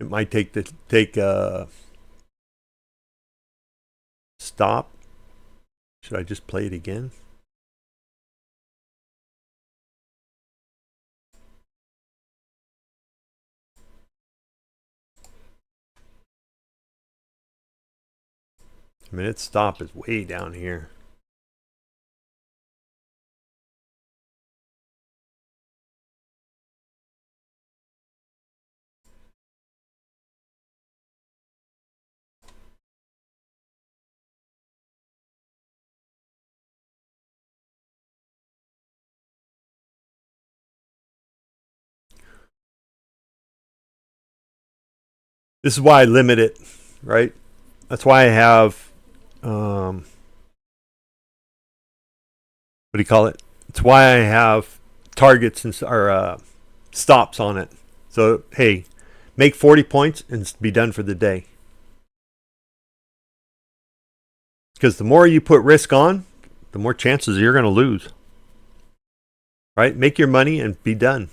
It might take a stop. Should I just play it again? I mean, its stop is way down here. This is why I limit it, right? That's why I have, what do you call it? It's why I have targets and or stops on it. So, hey, make 40 points and be done for the day. Because the more you put risk on, the more chances you're going to lose. Right? Make your money and be done.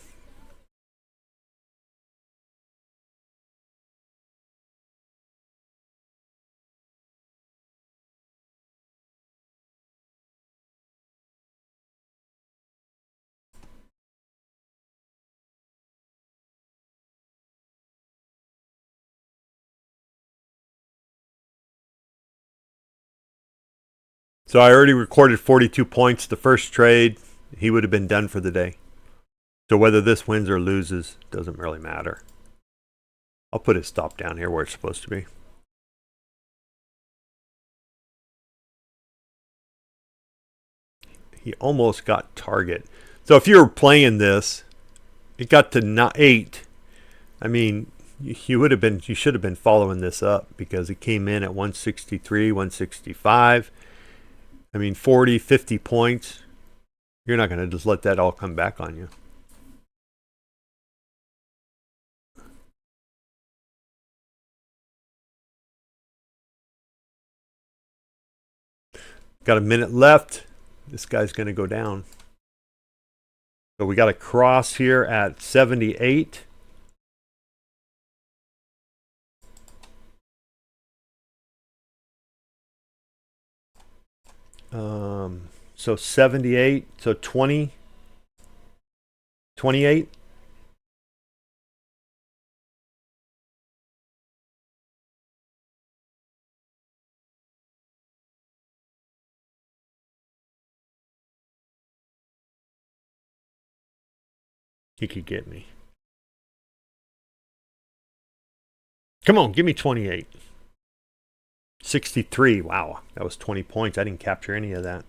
So I already recorded 42 points the first trade. He would have been done for the day. So whether this wins or loses doesn't really matter. I'll put his stop down here where it's supposed to be. He almost got target. So if you were playing this, it got to 8. I mean, you should have been following this up because it came in at 163, 165. I mean, 40, 50 points. You're not going to just let that all come back on you. Got a minute left. This guy's going to go down. So we got a cross here at 78. So 78, so 20, 28. He could get me. Come on, give me 28. 63. Wow, that was 20 points. I didn't capture any of that.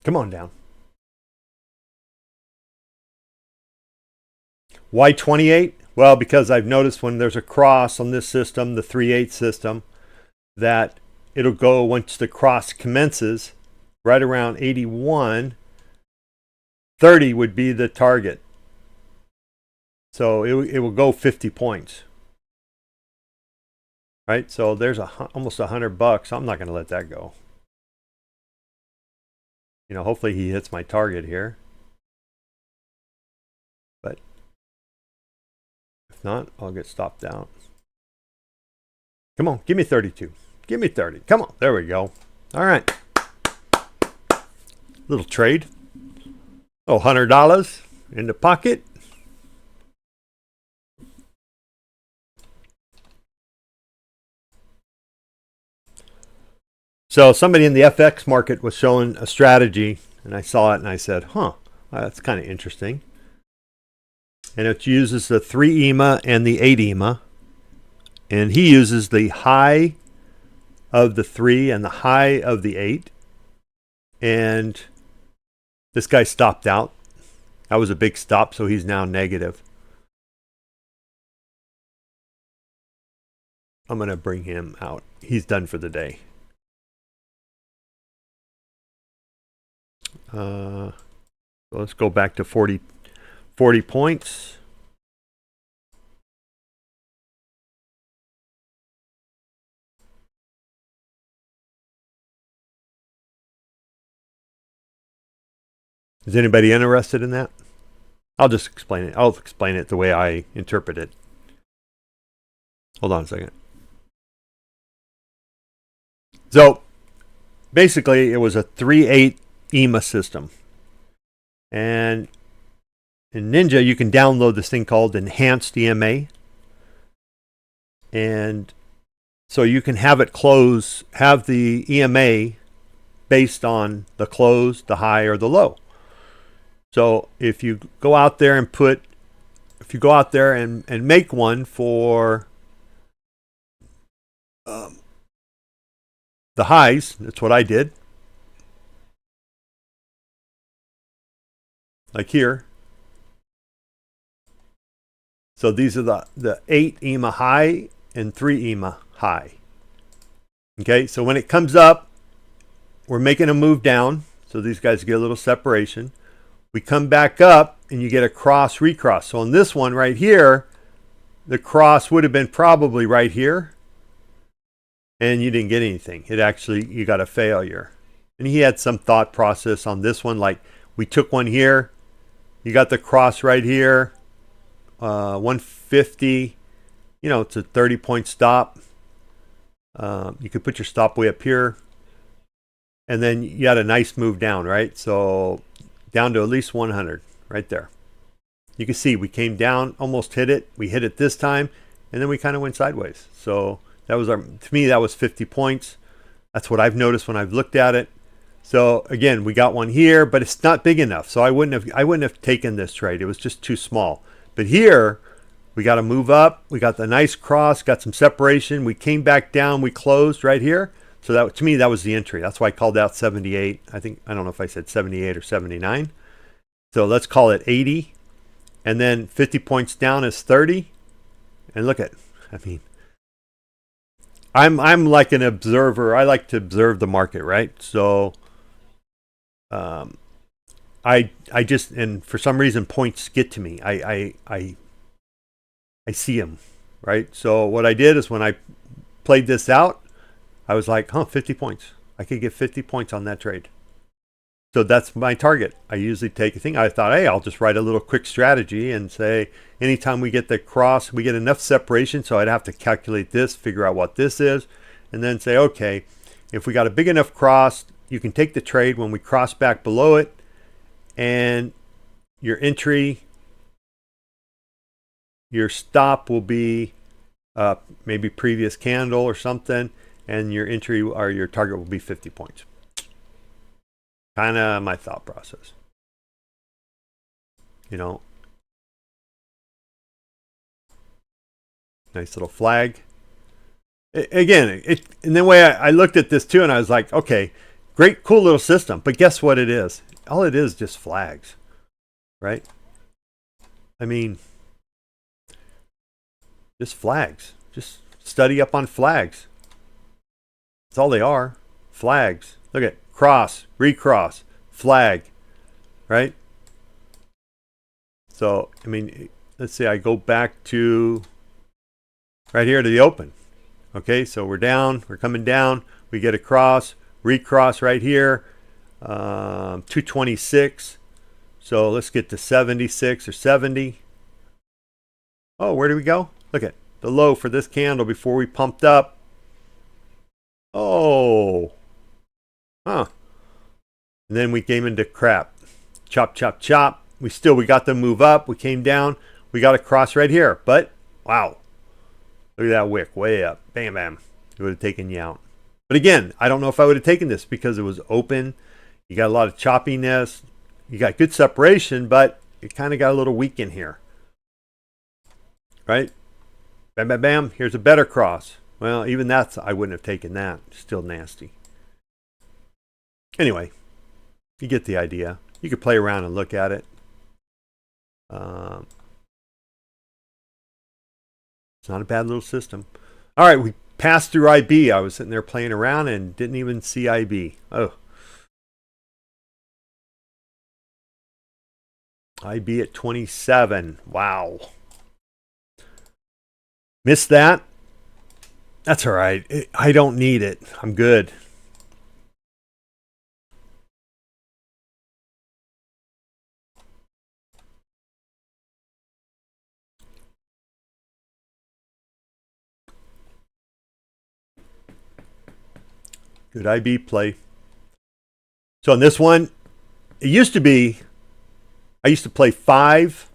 Come on down. Why 28? Well, because I've noticed when there's a cross on this system, the 3/8 system, that it'll go once the cross commences right around 81. 30 would be the target. So it will go 50 points. Right? So there's almost $100. I'm not going to let that go. You know, hopefully he hits my target here. But if not, I'll get stopped out. Come on, give me 32. Give me 30. Come on. There we go. All right. Little trade. Oh, $100 in the pocket. So somebody in the FX market was showing a strategy, and I saw it and I said, huh, that's kind of interesting. And it uses the 3 EMA and the 8 EMA. And he uses the high of the 3 and the high of the 8. And this guy stopped out. That was a big stop, so he's now negative. I'm going to bring him out. He's done for the day. So let's go back to 40 points. Is anybody interested in that? I'll just explain it. I'll explain it the way I interpret it. Hold on a second. So basically it was a 3/8 EMA system. And in Ninja, you can download this thing called Enhanced EMA. And so you can have it close, have the EMA based on the close, the high, or the low. So if you go out there and make one for the highs, that's what I did. Like here. So these are the 8 EMA high and 3 EMA high. Okay, so when it comes up, we're making a move down. So these guys get a little separation. We come back up and you get a cross recross. So on this one right here, the cross would have been probably right here. and you didn't get anything. It actually, you got a failure. And he had some thought process on this one, like we took one here, you got the cross right here, 150, you know, it's a 30-point stop. You could put your stop way up here, and then you had a nice move down, right? So down to at least 100 right there. You can see we came down, almost hit it. We hit it this time, and then we kind of went sideways. So that was to me, that was 50 points. That's what I've noticed when I've looked at it. So again, we got one here, but it's not big enough. So I wouldn't have taken this trade. It was just too small. But here, we got to move up. We got the nice cross, got some separation. We came back down. We closed right here. So that, to me, that was the entry. That's why I called out 78. I don't know if I said 78 or 79. So let's call it 80. And then 50 points down is 30. And look at, I mean, I'm like an observer. I like to observe the market, right? So I just, and for some reason points get to me. I see them, right? So what I did is when I played this out, I was like, 50 points. I could get 50 points on that trade. So that's my target. I usually take a thing. I thought, hey, I'll just write a little quick strategy and say, anytime we get the cross, we get enough separation. So I'd have to calculate this, figure out what this is, and then say, okay, if we got a big enough cross, you can take the trade when we cross back below it, and your entry, your stop will be maybe previous candle or something, and your entry or your target will be 50 points. Kind of my thought process. You know, nice little flag. Again, in the way I looked at this too, and I was like, okay, great, cool little system. But guess what it is? All it is just flags, right? I mean, just flags. Just study up on flags. That's all they are. Flags. Look at cross, recross, flag, right? So, I mean, let's say I go back to right here to the open. Okay, so we're down, we're coming down, we get a cross, recross right here, 226. So let's get to 76 or 70. Oh, where do we go? Look at the low for this candle before we pumped up. Oh, and then we came into crap. Chop, chop, chop. We got the move up. We came down. We got a cross right here. But, wow. Look at that wick way up. Bam, bam. It would have taken you out. But again, I don't know if I would have taken this because it was open. You got a lot of choppiness. You got good separation, but it kind of got a little weak in here. Right? Bam, bam, bam. Here's a better cross. Well, even that's, I wouldn't have taken that. Still nasty. Anyway, you get the idea. You could play around and look at it. It's not a bad little system. All right, we passed through IB. I was sitting there playing around and didn't even see IB. Oh. IB at 27. Wow. Missed that. That's all right. I don't need it. I'm good. Good IB play. So in this one, it used to be, I used to play 5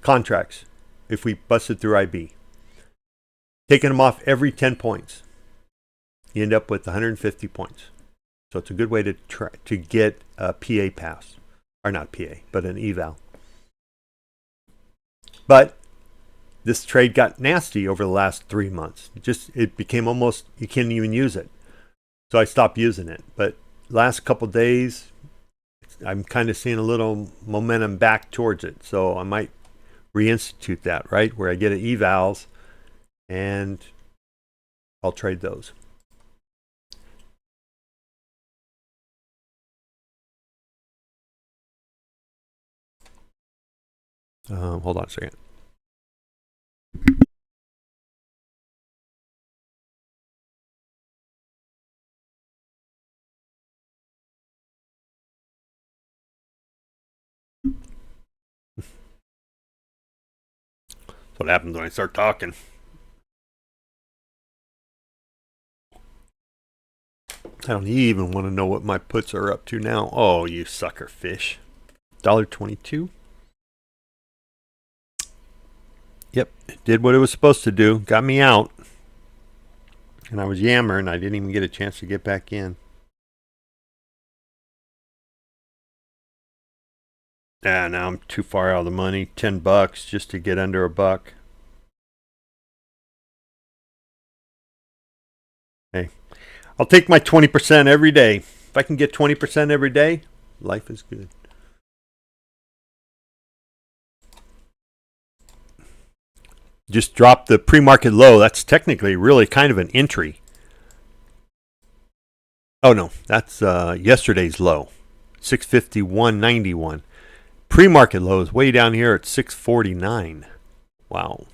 contracts if we busted through IB. Taking them off every 10 points. You end up with 150 points. So it's a good way to try to get a PA pass. Or not PA, but an eval. But this trade got nasty over the last 3 months. It became almost, you can't even use it. So I stopped using it. But last couple days, I'm kind of seeing a little momentum back towards it. So I might reinstitute that, right? Where I get an evals and I'll trade those. Hold on a second. what happens when I start talking. I don't even want to know what my puts are up to now. Oh, you sucker fish. $1.22. Yep, it did what it was supposed to do. Got me out. And I was yammering. I didn't even get a chance to get back in. Ah, now I'm too far out of the money. $10 just to get under $1. Hey, I'll take my 20% every day. If I can get 20% every day, life is good. Just dropped the pre-market low. That's technically really kind of an entry. Oh no, that's yesterday's low, 651.91. Pre-market low is way down here at 649. Wow,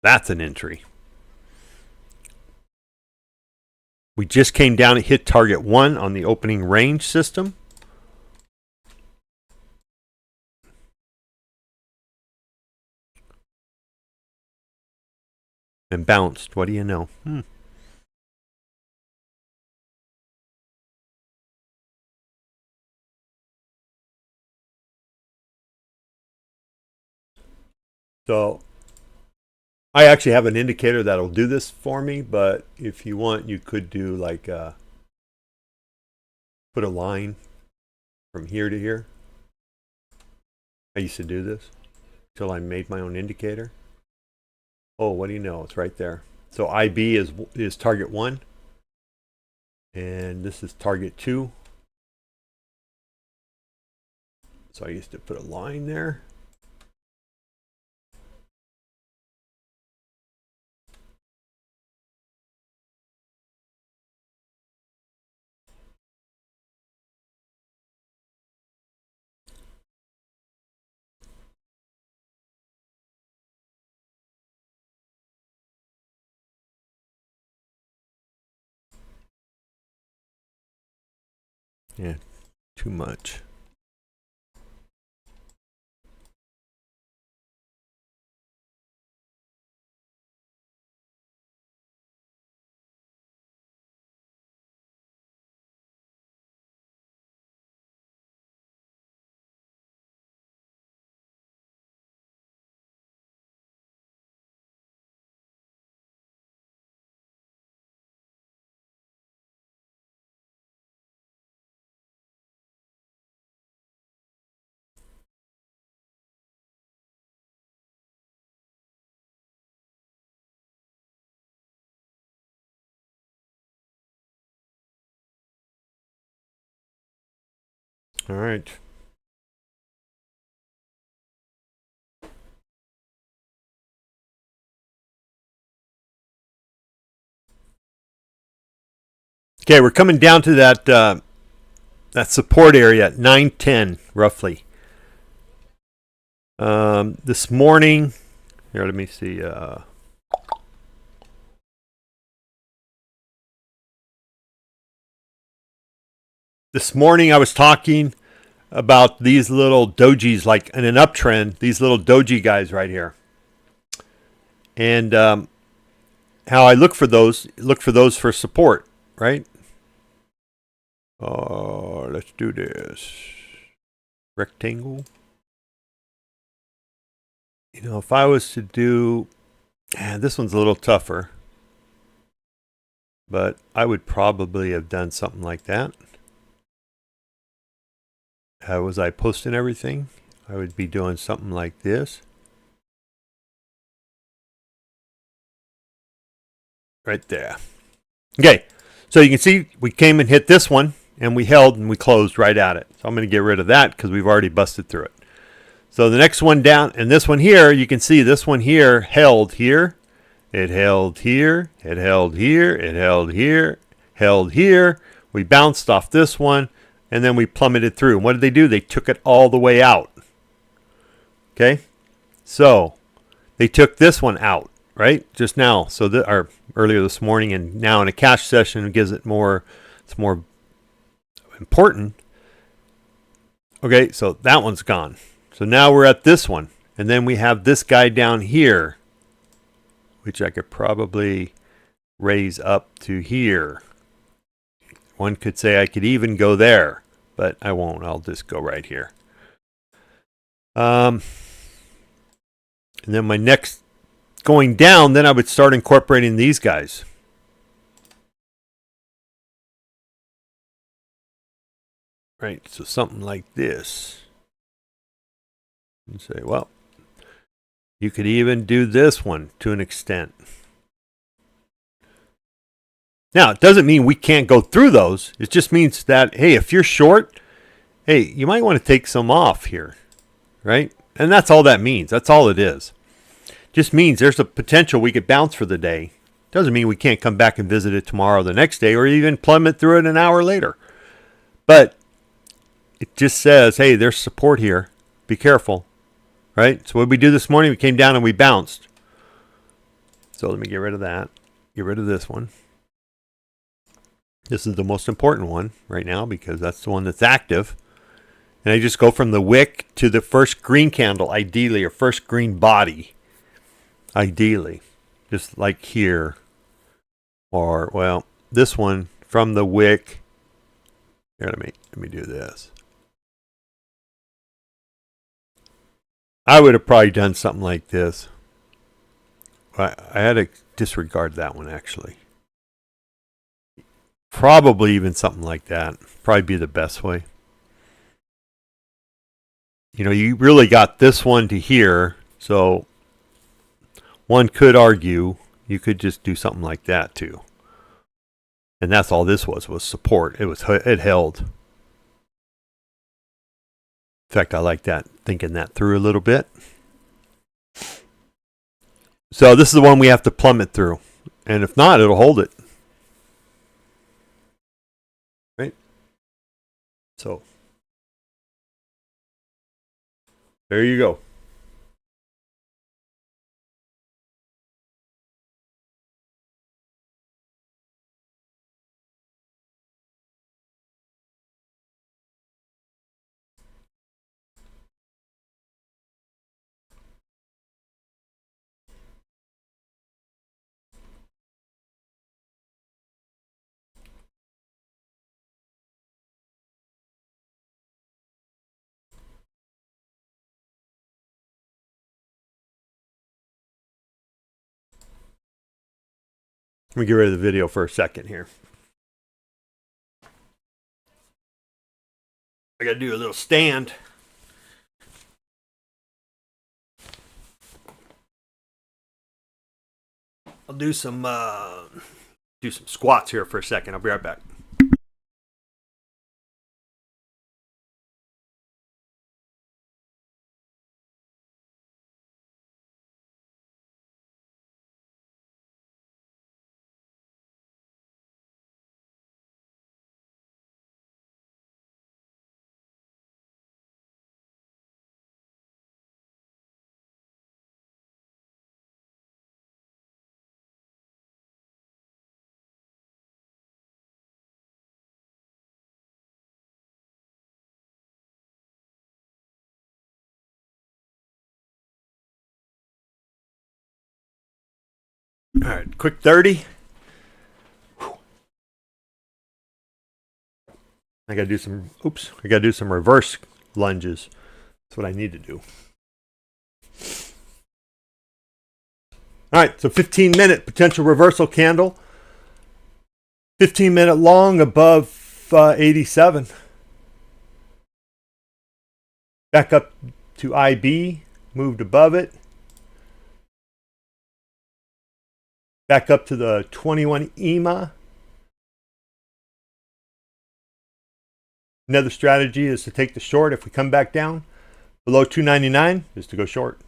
that's an entry. We just came down and hit target 1 on the opening range system. And bounced. What do you know? So I actually have an indicator that'll do this for me, but if you want, you could do like put a line from here to here. I used to do this until I made my own indicator. Oh, what do you know? It's right there. So IB is target 1, and this is target 2. So I used to put a line there. Yeah, too much. All right. Okay, we're coming down to that support area at 910 roughly. This morning, here, let me see. This morning I was talking about these little dojis, like in an uptrend, these little doji guys right here, and how I look for those for support, right? Let's do this rectangle. You know, if I was to do, this one's a little tougher, but I would probably have done something like that. How was I posting everything? I would be doing something like this. Right there. Okay, so you can see we came and hit this one, and we held and we closed right at it. So I'm going to get rid of that because we've already busted through it. So the next one down, and this one here, you can see this one here held here. It held here. It held here. It held here. Held here. We bounced off this one. And then we plummeted through. And what did they do? They took it all the way out. Okay? So they took this one out, right? Just now. So or earlier this morning, and now in a cash session, it gives it more, it's more important. Okay, so that one's gone. So now we're at this one. And then we have this guy down here, which I could probably raise up to here. One could say I could even go there, but I won't. I'll just go right here. And then my next going down, then I would start incorporating these guys. Right, so something like this. And say, well, you could even do this one to an extent. Now, it doesn't mean we can't go through those. It just means that, hey, if you're short, hey, you might want to take some off here, right? And that's all that means. That's all it is. Just means there's a potential we could bounce for the day. Doesn't mean we can't come back and visit it tomorrow or the next day or even plummet through it an hour later. But it just says, hey, there's support here. Be careful, right? So what did we do this morning? We came down and we bounced. So let me get rid of that. Get rid of this one. This is the most important one right now because that's the one that's active. And I just go from the wick to the first green candle, ideally, or first green body, ideally. Just like here. Or, well, this one from the wick. Here, let me do this. I would have probably done something like this. I had to disregard that one, actually. Probably even something like that. Probably be the best way. You know, you really got this one to here. So one could argue you could just do something like that too. And that's all this was support. It held. In fact, I like that, thinking that through a little bit. So this is the one we have to plummet through. And if not, it'll hold it. Right? So there you go. Let me get rid of the video for a second here. I got to do a little stand. I'll do some squats here for a second. I'll be right back. All right, quick 30. I got to do some reverse lunges. That's what I need to do. All right, so 15-minute potential reversal candle. 15-minute long above 87. Back up to IB, moved above it. Back up to the 21 EMA. Another strategy is to take the short if we come back down below 299, is to go short.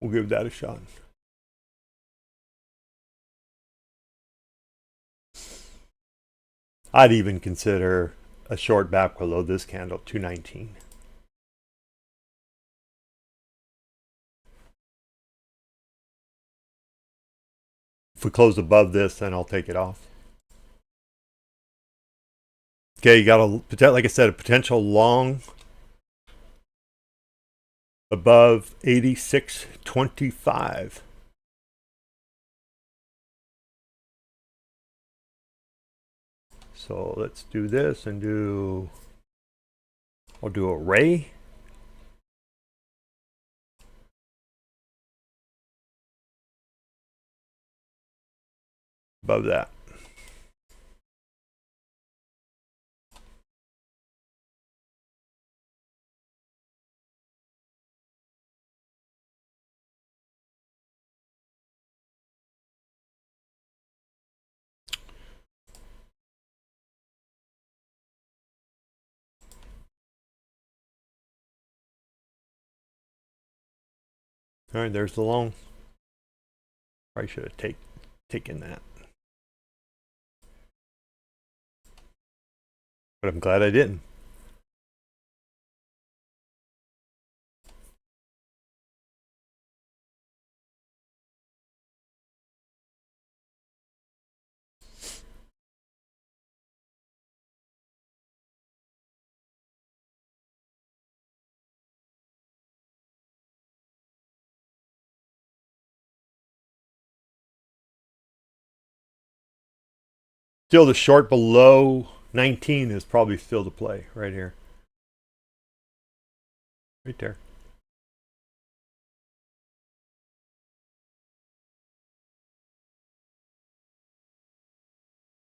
We'll give that a shot. I'd even consider a short back below this candle, 219. If we close above this, then I'll take it off. Okay, you got a, like I said, a potential long above 86.25. So let's do this and do, I'll do a ray. Above that. All right, there's the long. Probably should have taken that. But I'm glad I didn't. Still, the short below 19 is probably still the play right here. Right there.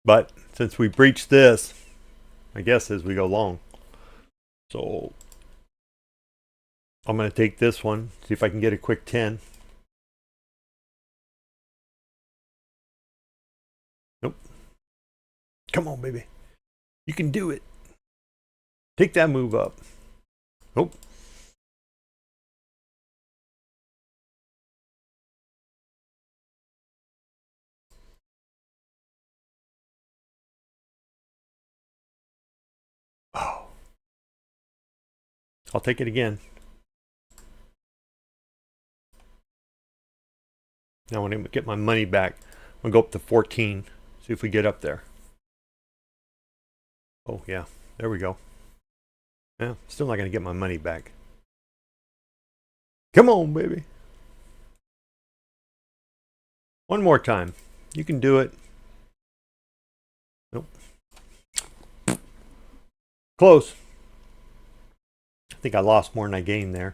But since we breached this, I guess as we go long. So I'm going to take this one, see if I can get a quick 10. Nope. Come on, baby. You can do it. Take that move up. Nope. Oh. I'll take it again. Now I want to get my money back. I'm going to go up to 14. See if we get up there. Oh, yeah. There we go. Yeah, still not going to get my money back. Come on, baby. One more time. You can do it. Nope. Close. I think I lost more than I gained there.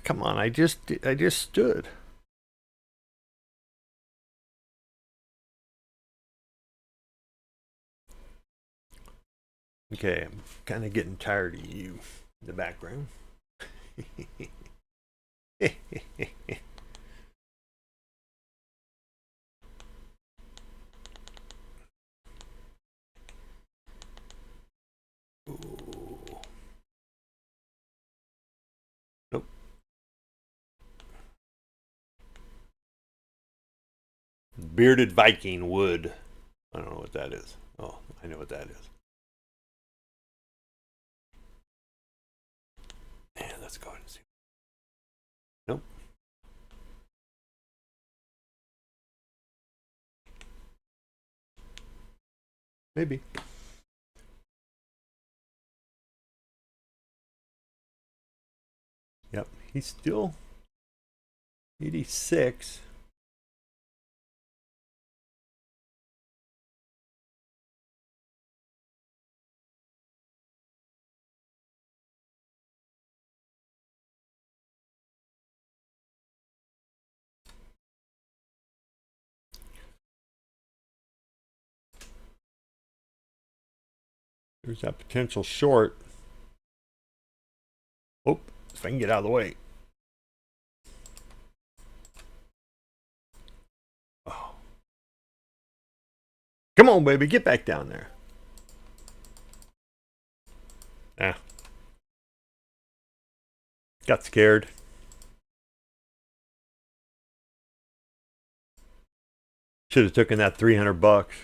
Come on, I just stood. Okay, I'm kind of getting tired of you in the background. Ooh. Nope. Bearded Viking wood. I don't know what that is. Oh, I know what that is. Yeah, let's go ahead and see. Nope. Maybe. Yep, he's still 86. There's that potential short. Oh, if I can get out of the way. Oh. Come on, baby, get back down there. Ah. Got scared. Should have taken that 300 bucks.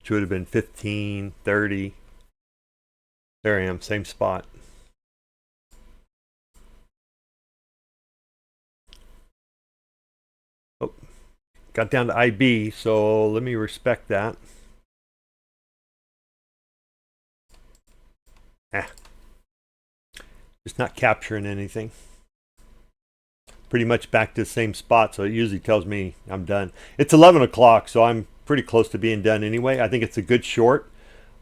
Should have been 15, 30. There I am, same spot. Oh, got down to IB, so let me respect that. Just not capturing anything. Pretty much back to the same spot, so it usually tells me I'm done. It's 11 o'clock, so I'm pretty close to being done anyway. I think it's a good short.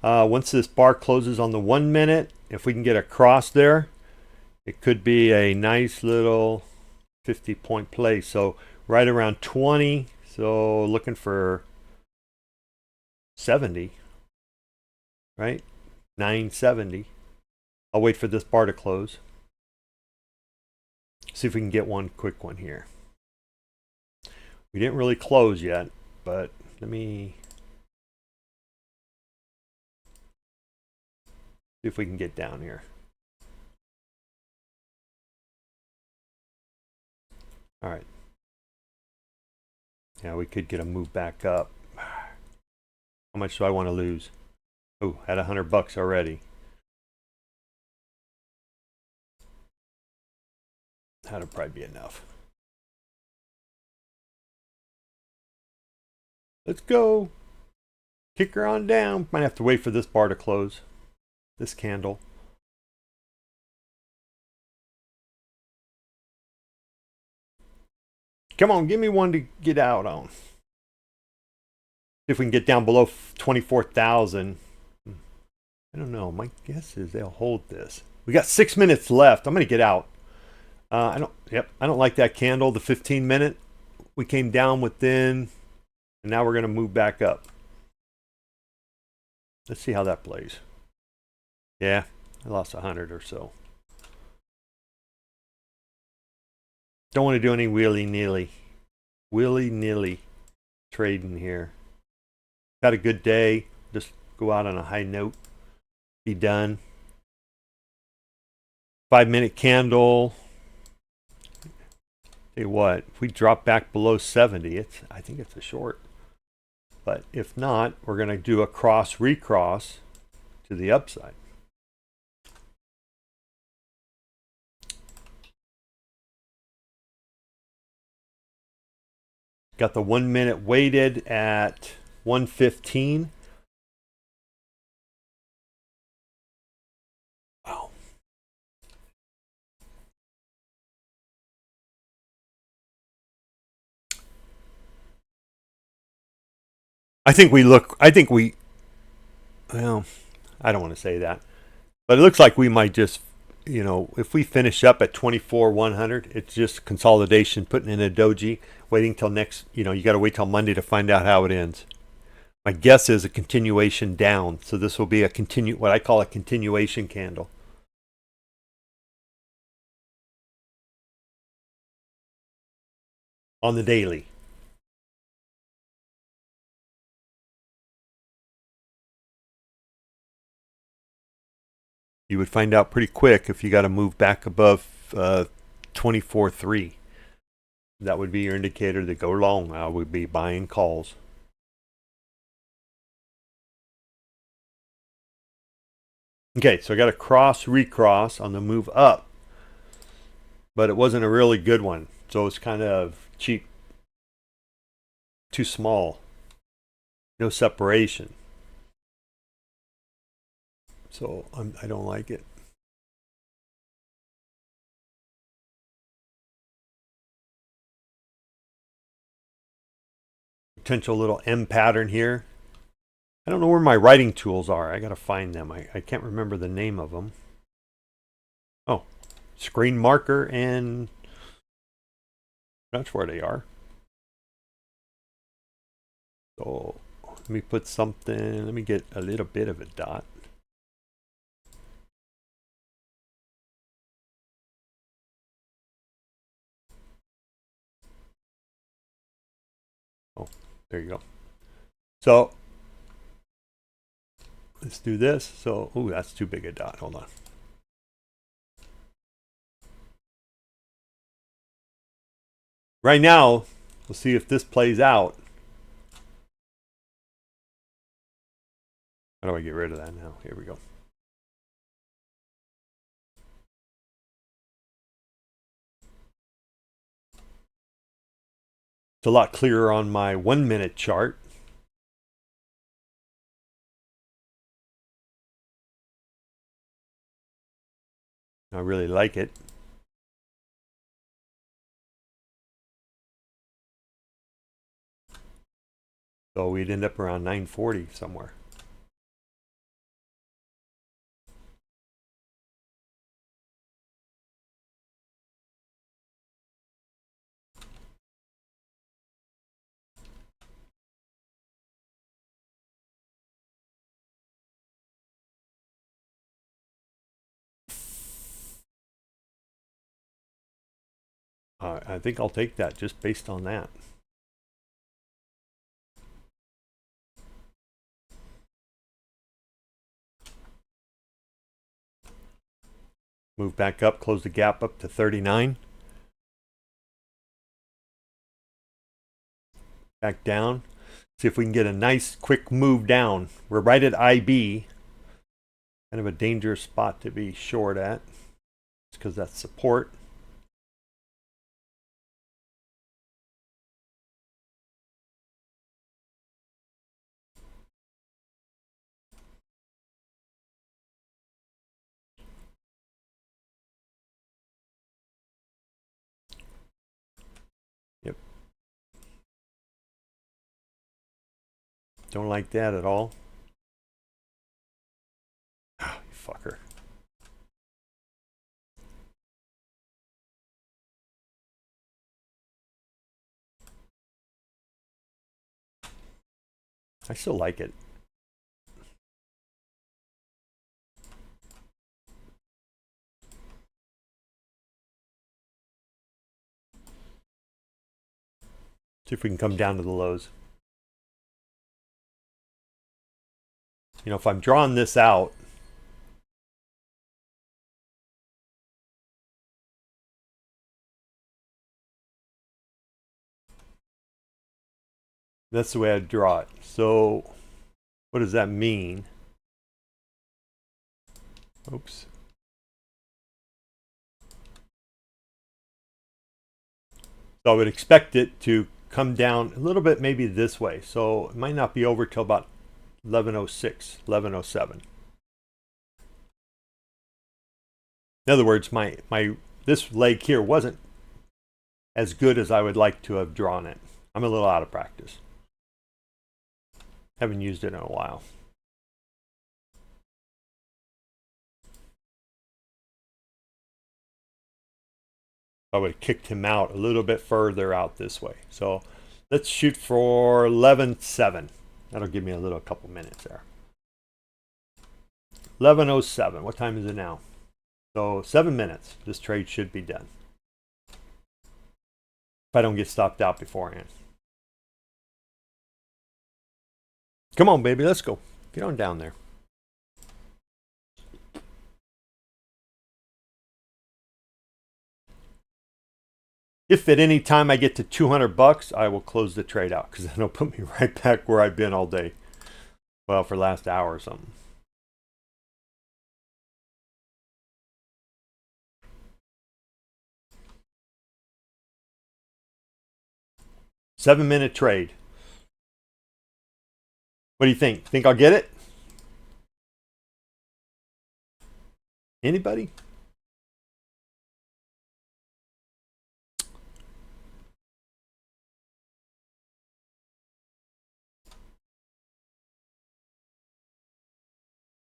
Once this bar closes on the 1 minute, if we can get across there, it could be a nice little 50-point play. So right around 20, so looking for 70, right? 970. I'll wait for this bar to close. See if we can get one quick one here. We didn't really close yet, but let me see if we can get down here. All right. Yeah, we could get a move back up. How much do I want to lose? Oh, had 100 bucks already. That'll probably be enough. Let's go. Kick her on down. Might have to wait for this bar to close. This candle. Come on, give me one to get out on. If we can get down below 24,000. I don't know. My guess is they'll hold this. We got 6 minutes left. I'm going to get out. I don't like that candle. The 15-minute. We came down within, and now we're going to move back up. Let's see how that plays. Yeah, I lost 100 or so. Don't want to do any willy-nilly trading here. Had a good day. Just go out on a high note. Be done. 5-minute candle. Tell you what, if we drop back below 70, I think it's a short. But if not, we're going to do a cross recross to the upside. Got the 1 minute weighted at 115. Wow. Well, I don't want to say that, but it looks like we might just, if we finish up at 24,100, it's just consolidation, putting in a doji, waiting till next, you got to wait till Monday to find out how it ends. My guess is a continuation down. So this will be what I call a continuation candle. On the daily. You would find out pretty quick if you got to move back above 24.3. That would be your indicator to go long. I would be buying calls. Okay, so I got a cross recross on the move up, but it wasn't a really good one. So it's kind of cheap, too small, no separation. So I don't like it. Potential little M pattern here. I don't know where my writing tools are. I got to find them. I can't remember the name of them. Oh, screen marker, and that's where they are. So let me put something. Let me get a little bit of a dot. Oh, there you go. So let's do this. So, oh, that's too big a dot. Hold on. Right now, we'll see if this plays out. How do I get rid of that now? Here we go. It's a lot clearer on my 1 minute chart. I really like it. So we'd end up around 940 somewhere. I think I'll take that just based on that. Move back up, close the gap up to 39. Back down. See if we can get a nice quick move down. We're right at IB. Kind of a dangerous spot to be short at. It's because that's support. Yep. Don't like that at all. Oh, you fucker. I still like it. See if we can come down to the lows. You know, if I'm drawing this out, that's the way I draw it. So what does that mean? Oops. So I would expect it to come down a little bit, maybe this way. So it might not be over till about 1106, 1107. In other words, this leg here wasn't as good as I would like to have drawn it. I'm a little out of practice. Haven't used it in a while. I would have kicked him out a little bit further out this way. So let's shoot for 11.7. That'll give me a couple minutes there. 11.07. What time is it now? So 7 minutes. This trade should be done. If I don't get stopped out beforehand. Come on, baby. Let's go. Get on down there. If at any time I get to 200 bucks, I will close the trade out because then it'll put me right back where I've been all day. Well, for the last hour or something. Seven-minute trade. What do you think? Think I'll get it? Anybody?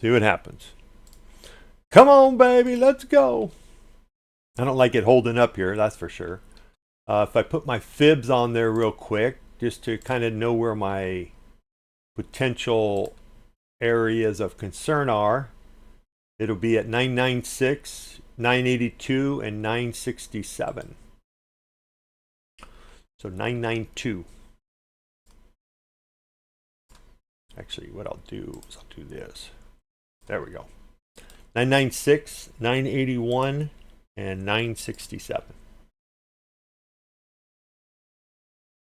See what happens. Come on, baby, let's go. I don't like it holding up here, that's for sure. If I put my fibs on there real quick, just to kind of know where my potential areas of concern are, it'll be at 996, 982, and 967. So 992. Actually, what I'll do is I'll do this. There we go. 996, 981, and 967.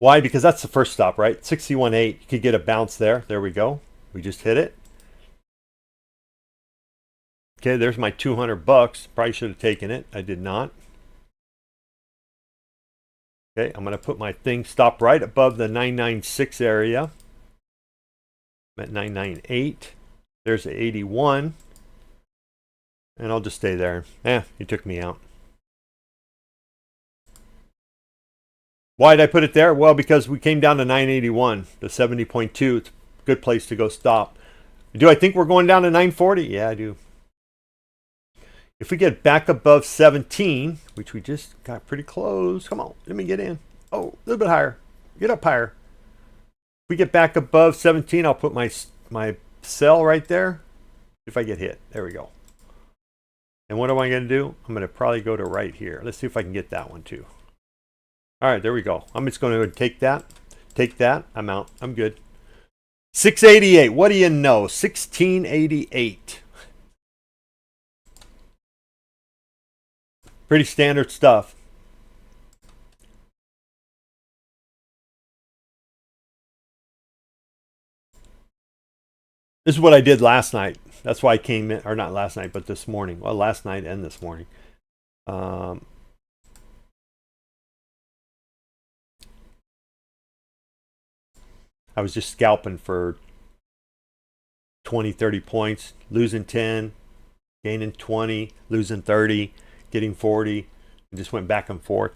Why? Because that's the first stop, right? 61.8. You could get a bounce there. There we go. We just hit it. Okay, there's my 200 bucks. Probably should have taken it. I did not. Okay, I'm going to put my thing stop right above the 996 area. I'm at 998. There's the 81. And I'll just stay there. He took me out. Why did I put it there? Well, because we came down to 981, the 70.2. It's a good place to go stop. Do I think we're going down to 940? Yeah, I do. If we get back above 17, which we just got pretty close. Come on, let me get in. Oh, a little bit higher. Get up higher. If we get back above 17, I'll put my sell right there. If I get hit. There we go. And what am I going to do? I'm going to probably go to right here. Let's see if I can get that one too. All right, there we go. I'm just going to take that. Take that. I'm out. I'm good. 688. What do you know? 1688. Pretty standard stuff. This is what I did last night. That's why I came in, or not last night, but this morning. Well, last night and this morning. I was just scalping for 20, 30 points, losing 10, gaining 20, losing 30, getting 40, and just went back and forth.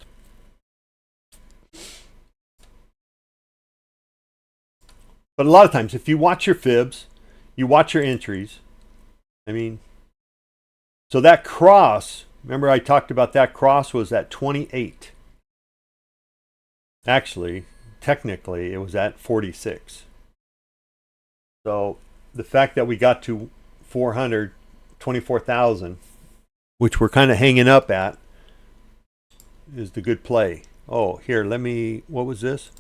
But a lot of times, if you watch your fibs, you watch your entries, I mean, so that cross, remember I talked about that cross was at 28. Actually, technically, it was at 46. So the fact that we got to 424,000, which we're kind of hanging up at, is the good play. Oh, here, let me, what was this?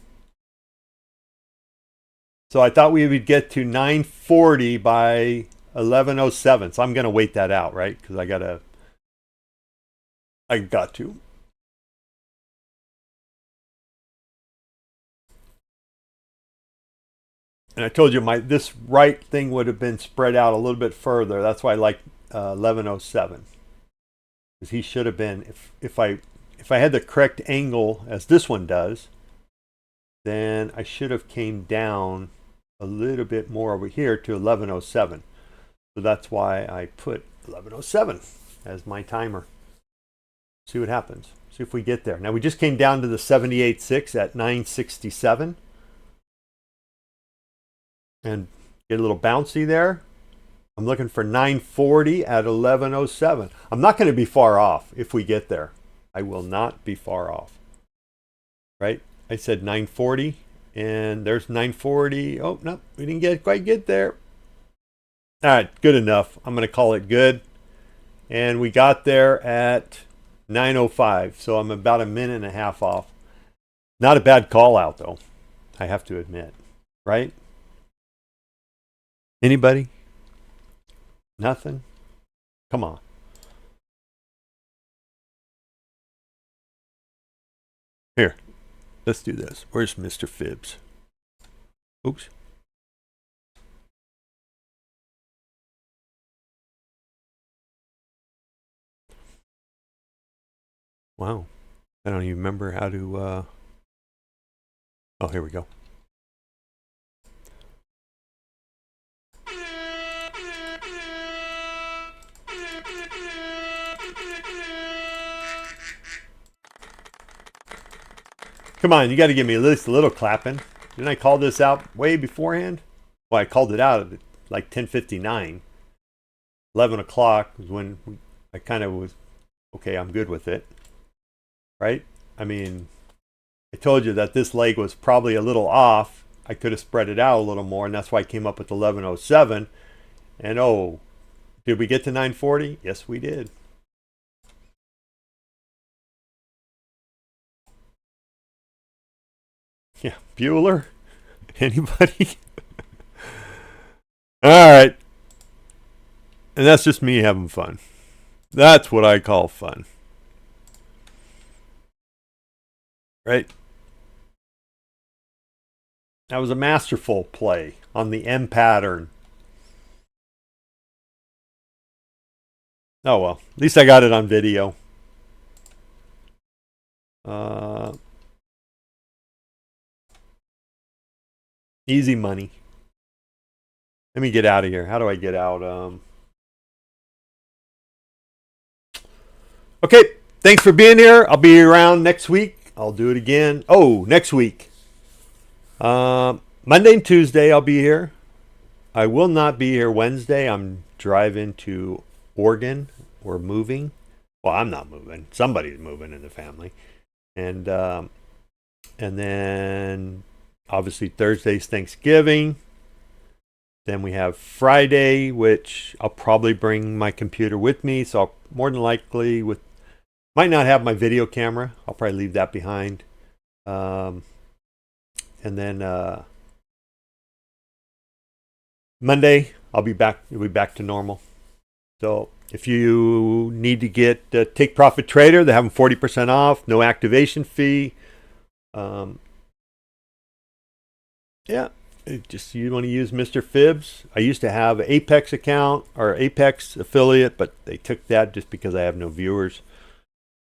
So I thought we would get to 940 by 1107. So I'm going to wait that out, right? Because I got to. And I told you this right thing would have been spread out a little bit further. That's why I like 1107. Because he should have been, if I had the correct angle as this one does, then I should have came down a little bit more over here to 1107. So that's why I put 1107 as my timer. See what happens. See if we get there. Now we just came down to the 78.6 at 967. And get a little bouncy there. I'm looking for 940 at 1107. I'm not going to be far off if we get there. I will not be far off. Right? I said 940 and there's 940. Oh, no, we didn't quite get there. All right, good enough. I'm going to call it good. And we got there at 9:05. So I'm about a minute and a half off. Not a bad call out though, I have to admit. Right? Anybody? Nothing? Come on. Here, let's do this. Where's Mr. Fibs? Oops. Wow. I don't even remember how to... Oh, here we go. Come on, you got to give me at least a little clapping. Didn't I call this out way beforehand? Well, I called it out at like 10:59. 11 o'clock was when I kind of was, okay, I'm good with it. Right? I mean, I told you that this leg was probably a little off. I could have spread it out a little more, and that's why I came up with 1107. And oh, did we get to 940? Yes, we did. Yeah, Bueller? Anybody? All right. And that's just me having fun. That's what I call fun. Right? That was a masterful play on the M pattern. Oh well, at least I got it on video. Easy money. Let me get out of here. How do I get out? Okay, thanks for being here. I'll be around next week. I'll do it again. Oh, next week. Monday and Tuesday I'll be here. I will not be here Wednesday. I'm driving to Oregon. We're moving. Well, I'm not moving. Somebody's moving in the family. And then obviously Thursday's Thanksgiving. Then we have Friday, which I'll probably bring my computer with me. So I'll more than likely might not have my video camera. I'll probably leave that behind. And then Monday, I'll be back. We'll be back to normal. So if you need to get Take Profit Trader, they have them 40% off, no activation fee. Yeah, just you want to use Mr. Fibs. I used to have an Apex account or Apex affiliate, but they took that just because I have no viewers.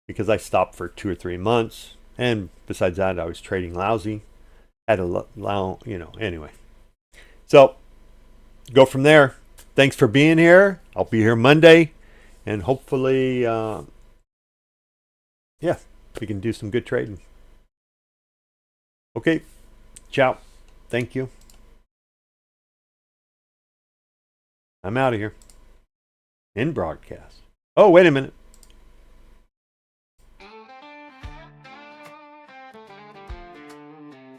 Because I stopped for 2 or 3 months, and besides that, I was trading lousy. Had a anyway. So go from there. Thanks for being here. I'll be here Monday, and hopefully, we can do some good trading. Okay, ciao. Thank you. I'm out of here. In broadcast. Oh, wait a minute.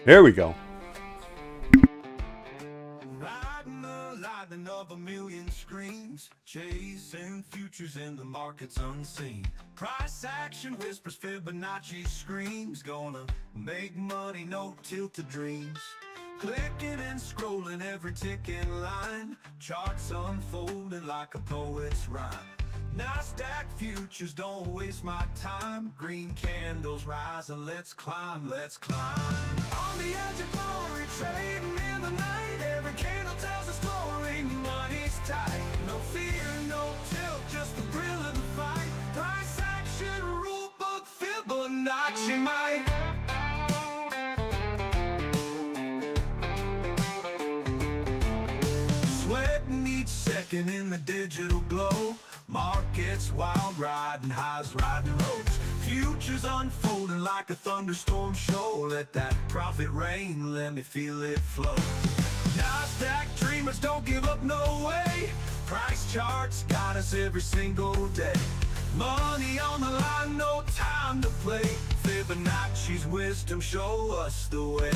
There we go. Riding the lightning of a million screens, chasing futures in the markets unseen. Price action whispers, Fibonacci screams, gonna make money, no tilted dreams. Clicking and scrolling every ticking line, charts unfolding like a poet's rhyme. NASDAQ futures, don't waste my time. Green candles rising, let's climb, let's climb. On the edge of glory, trading in the night. Every candle tells a story, money's tight. No fear, no tilt, just the thrill of the fight. Price action, rule book, Fibonacci might. Sweating each second in the digital glow. Markets wild, riding highs, riding lows. Futures unfolding like a thunderstorm show. Let that profit rain, let me feel it flow. NASDAQ dreamers, don't give up, no way. Price charts got us every single day. Money on the line, no time to play. Fibonacci's wisdom, show us the way.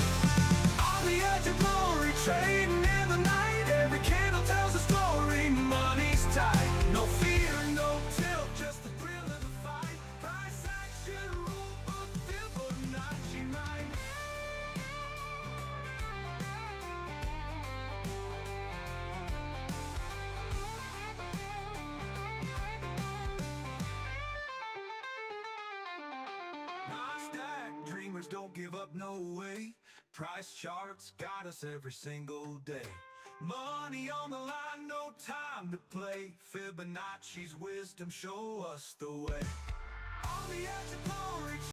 On the edge of glory, trading in the night. Every candle tells a story, money's tight. No fear, no tilt, just the thrill of the fight. Price action, rule book, Fibonacci might. NASDAQ dreamers, don't give up, no way. Price charts got us every single day. Money on the line, no time to play. Fibonacci's wisdom, show us the way. On the edge of glory.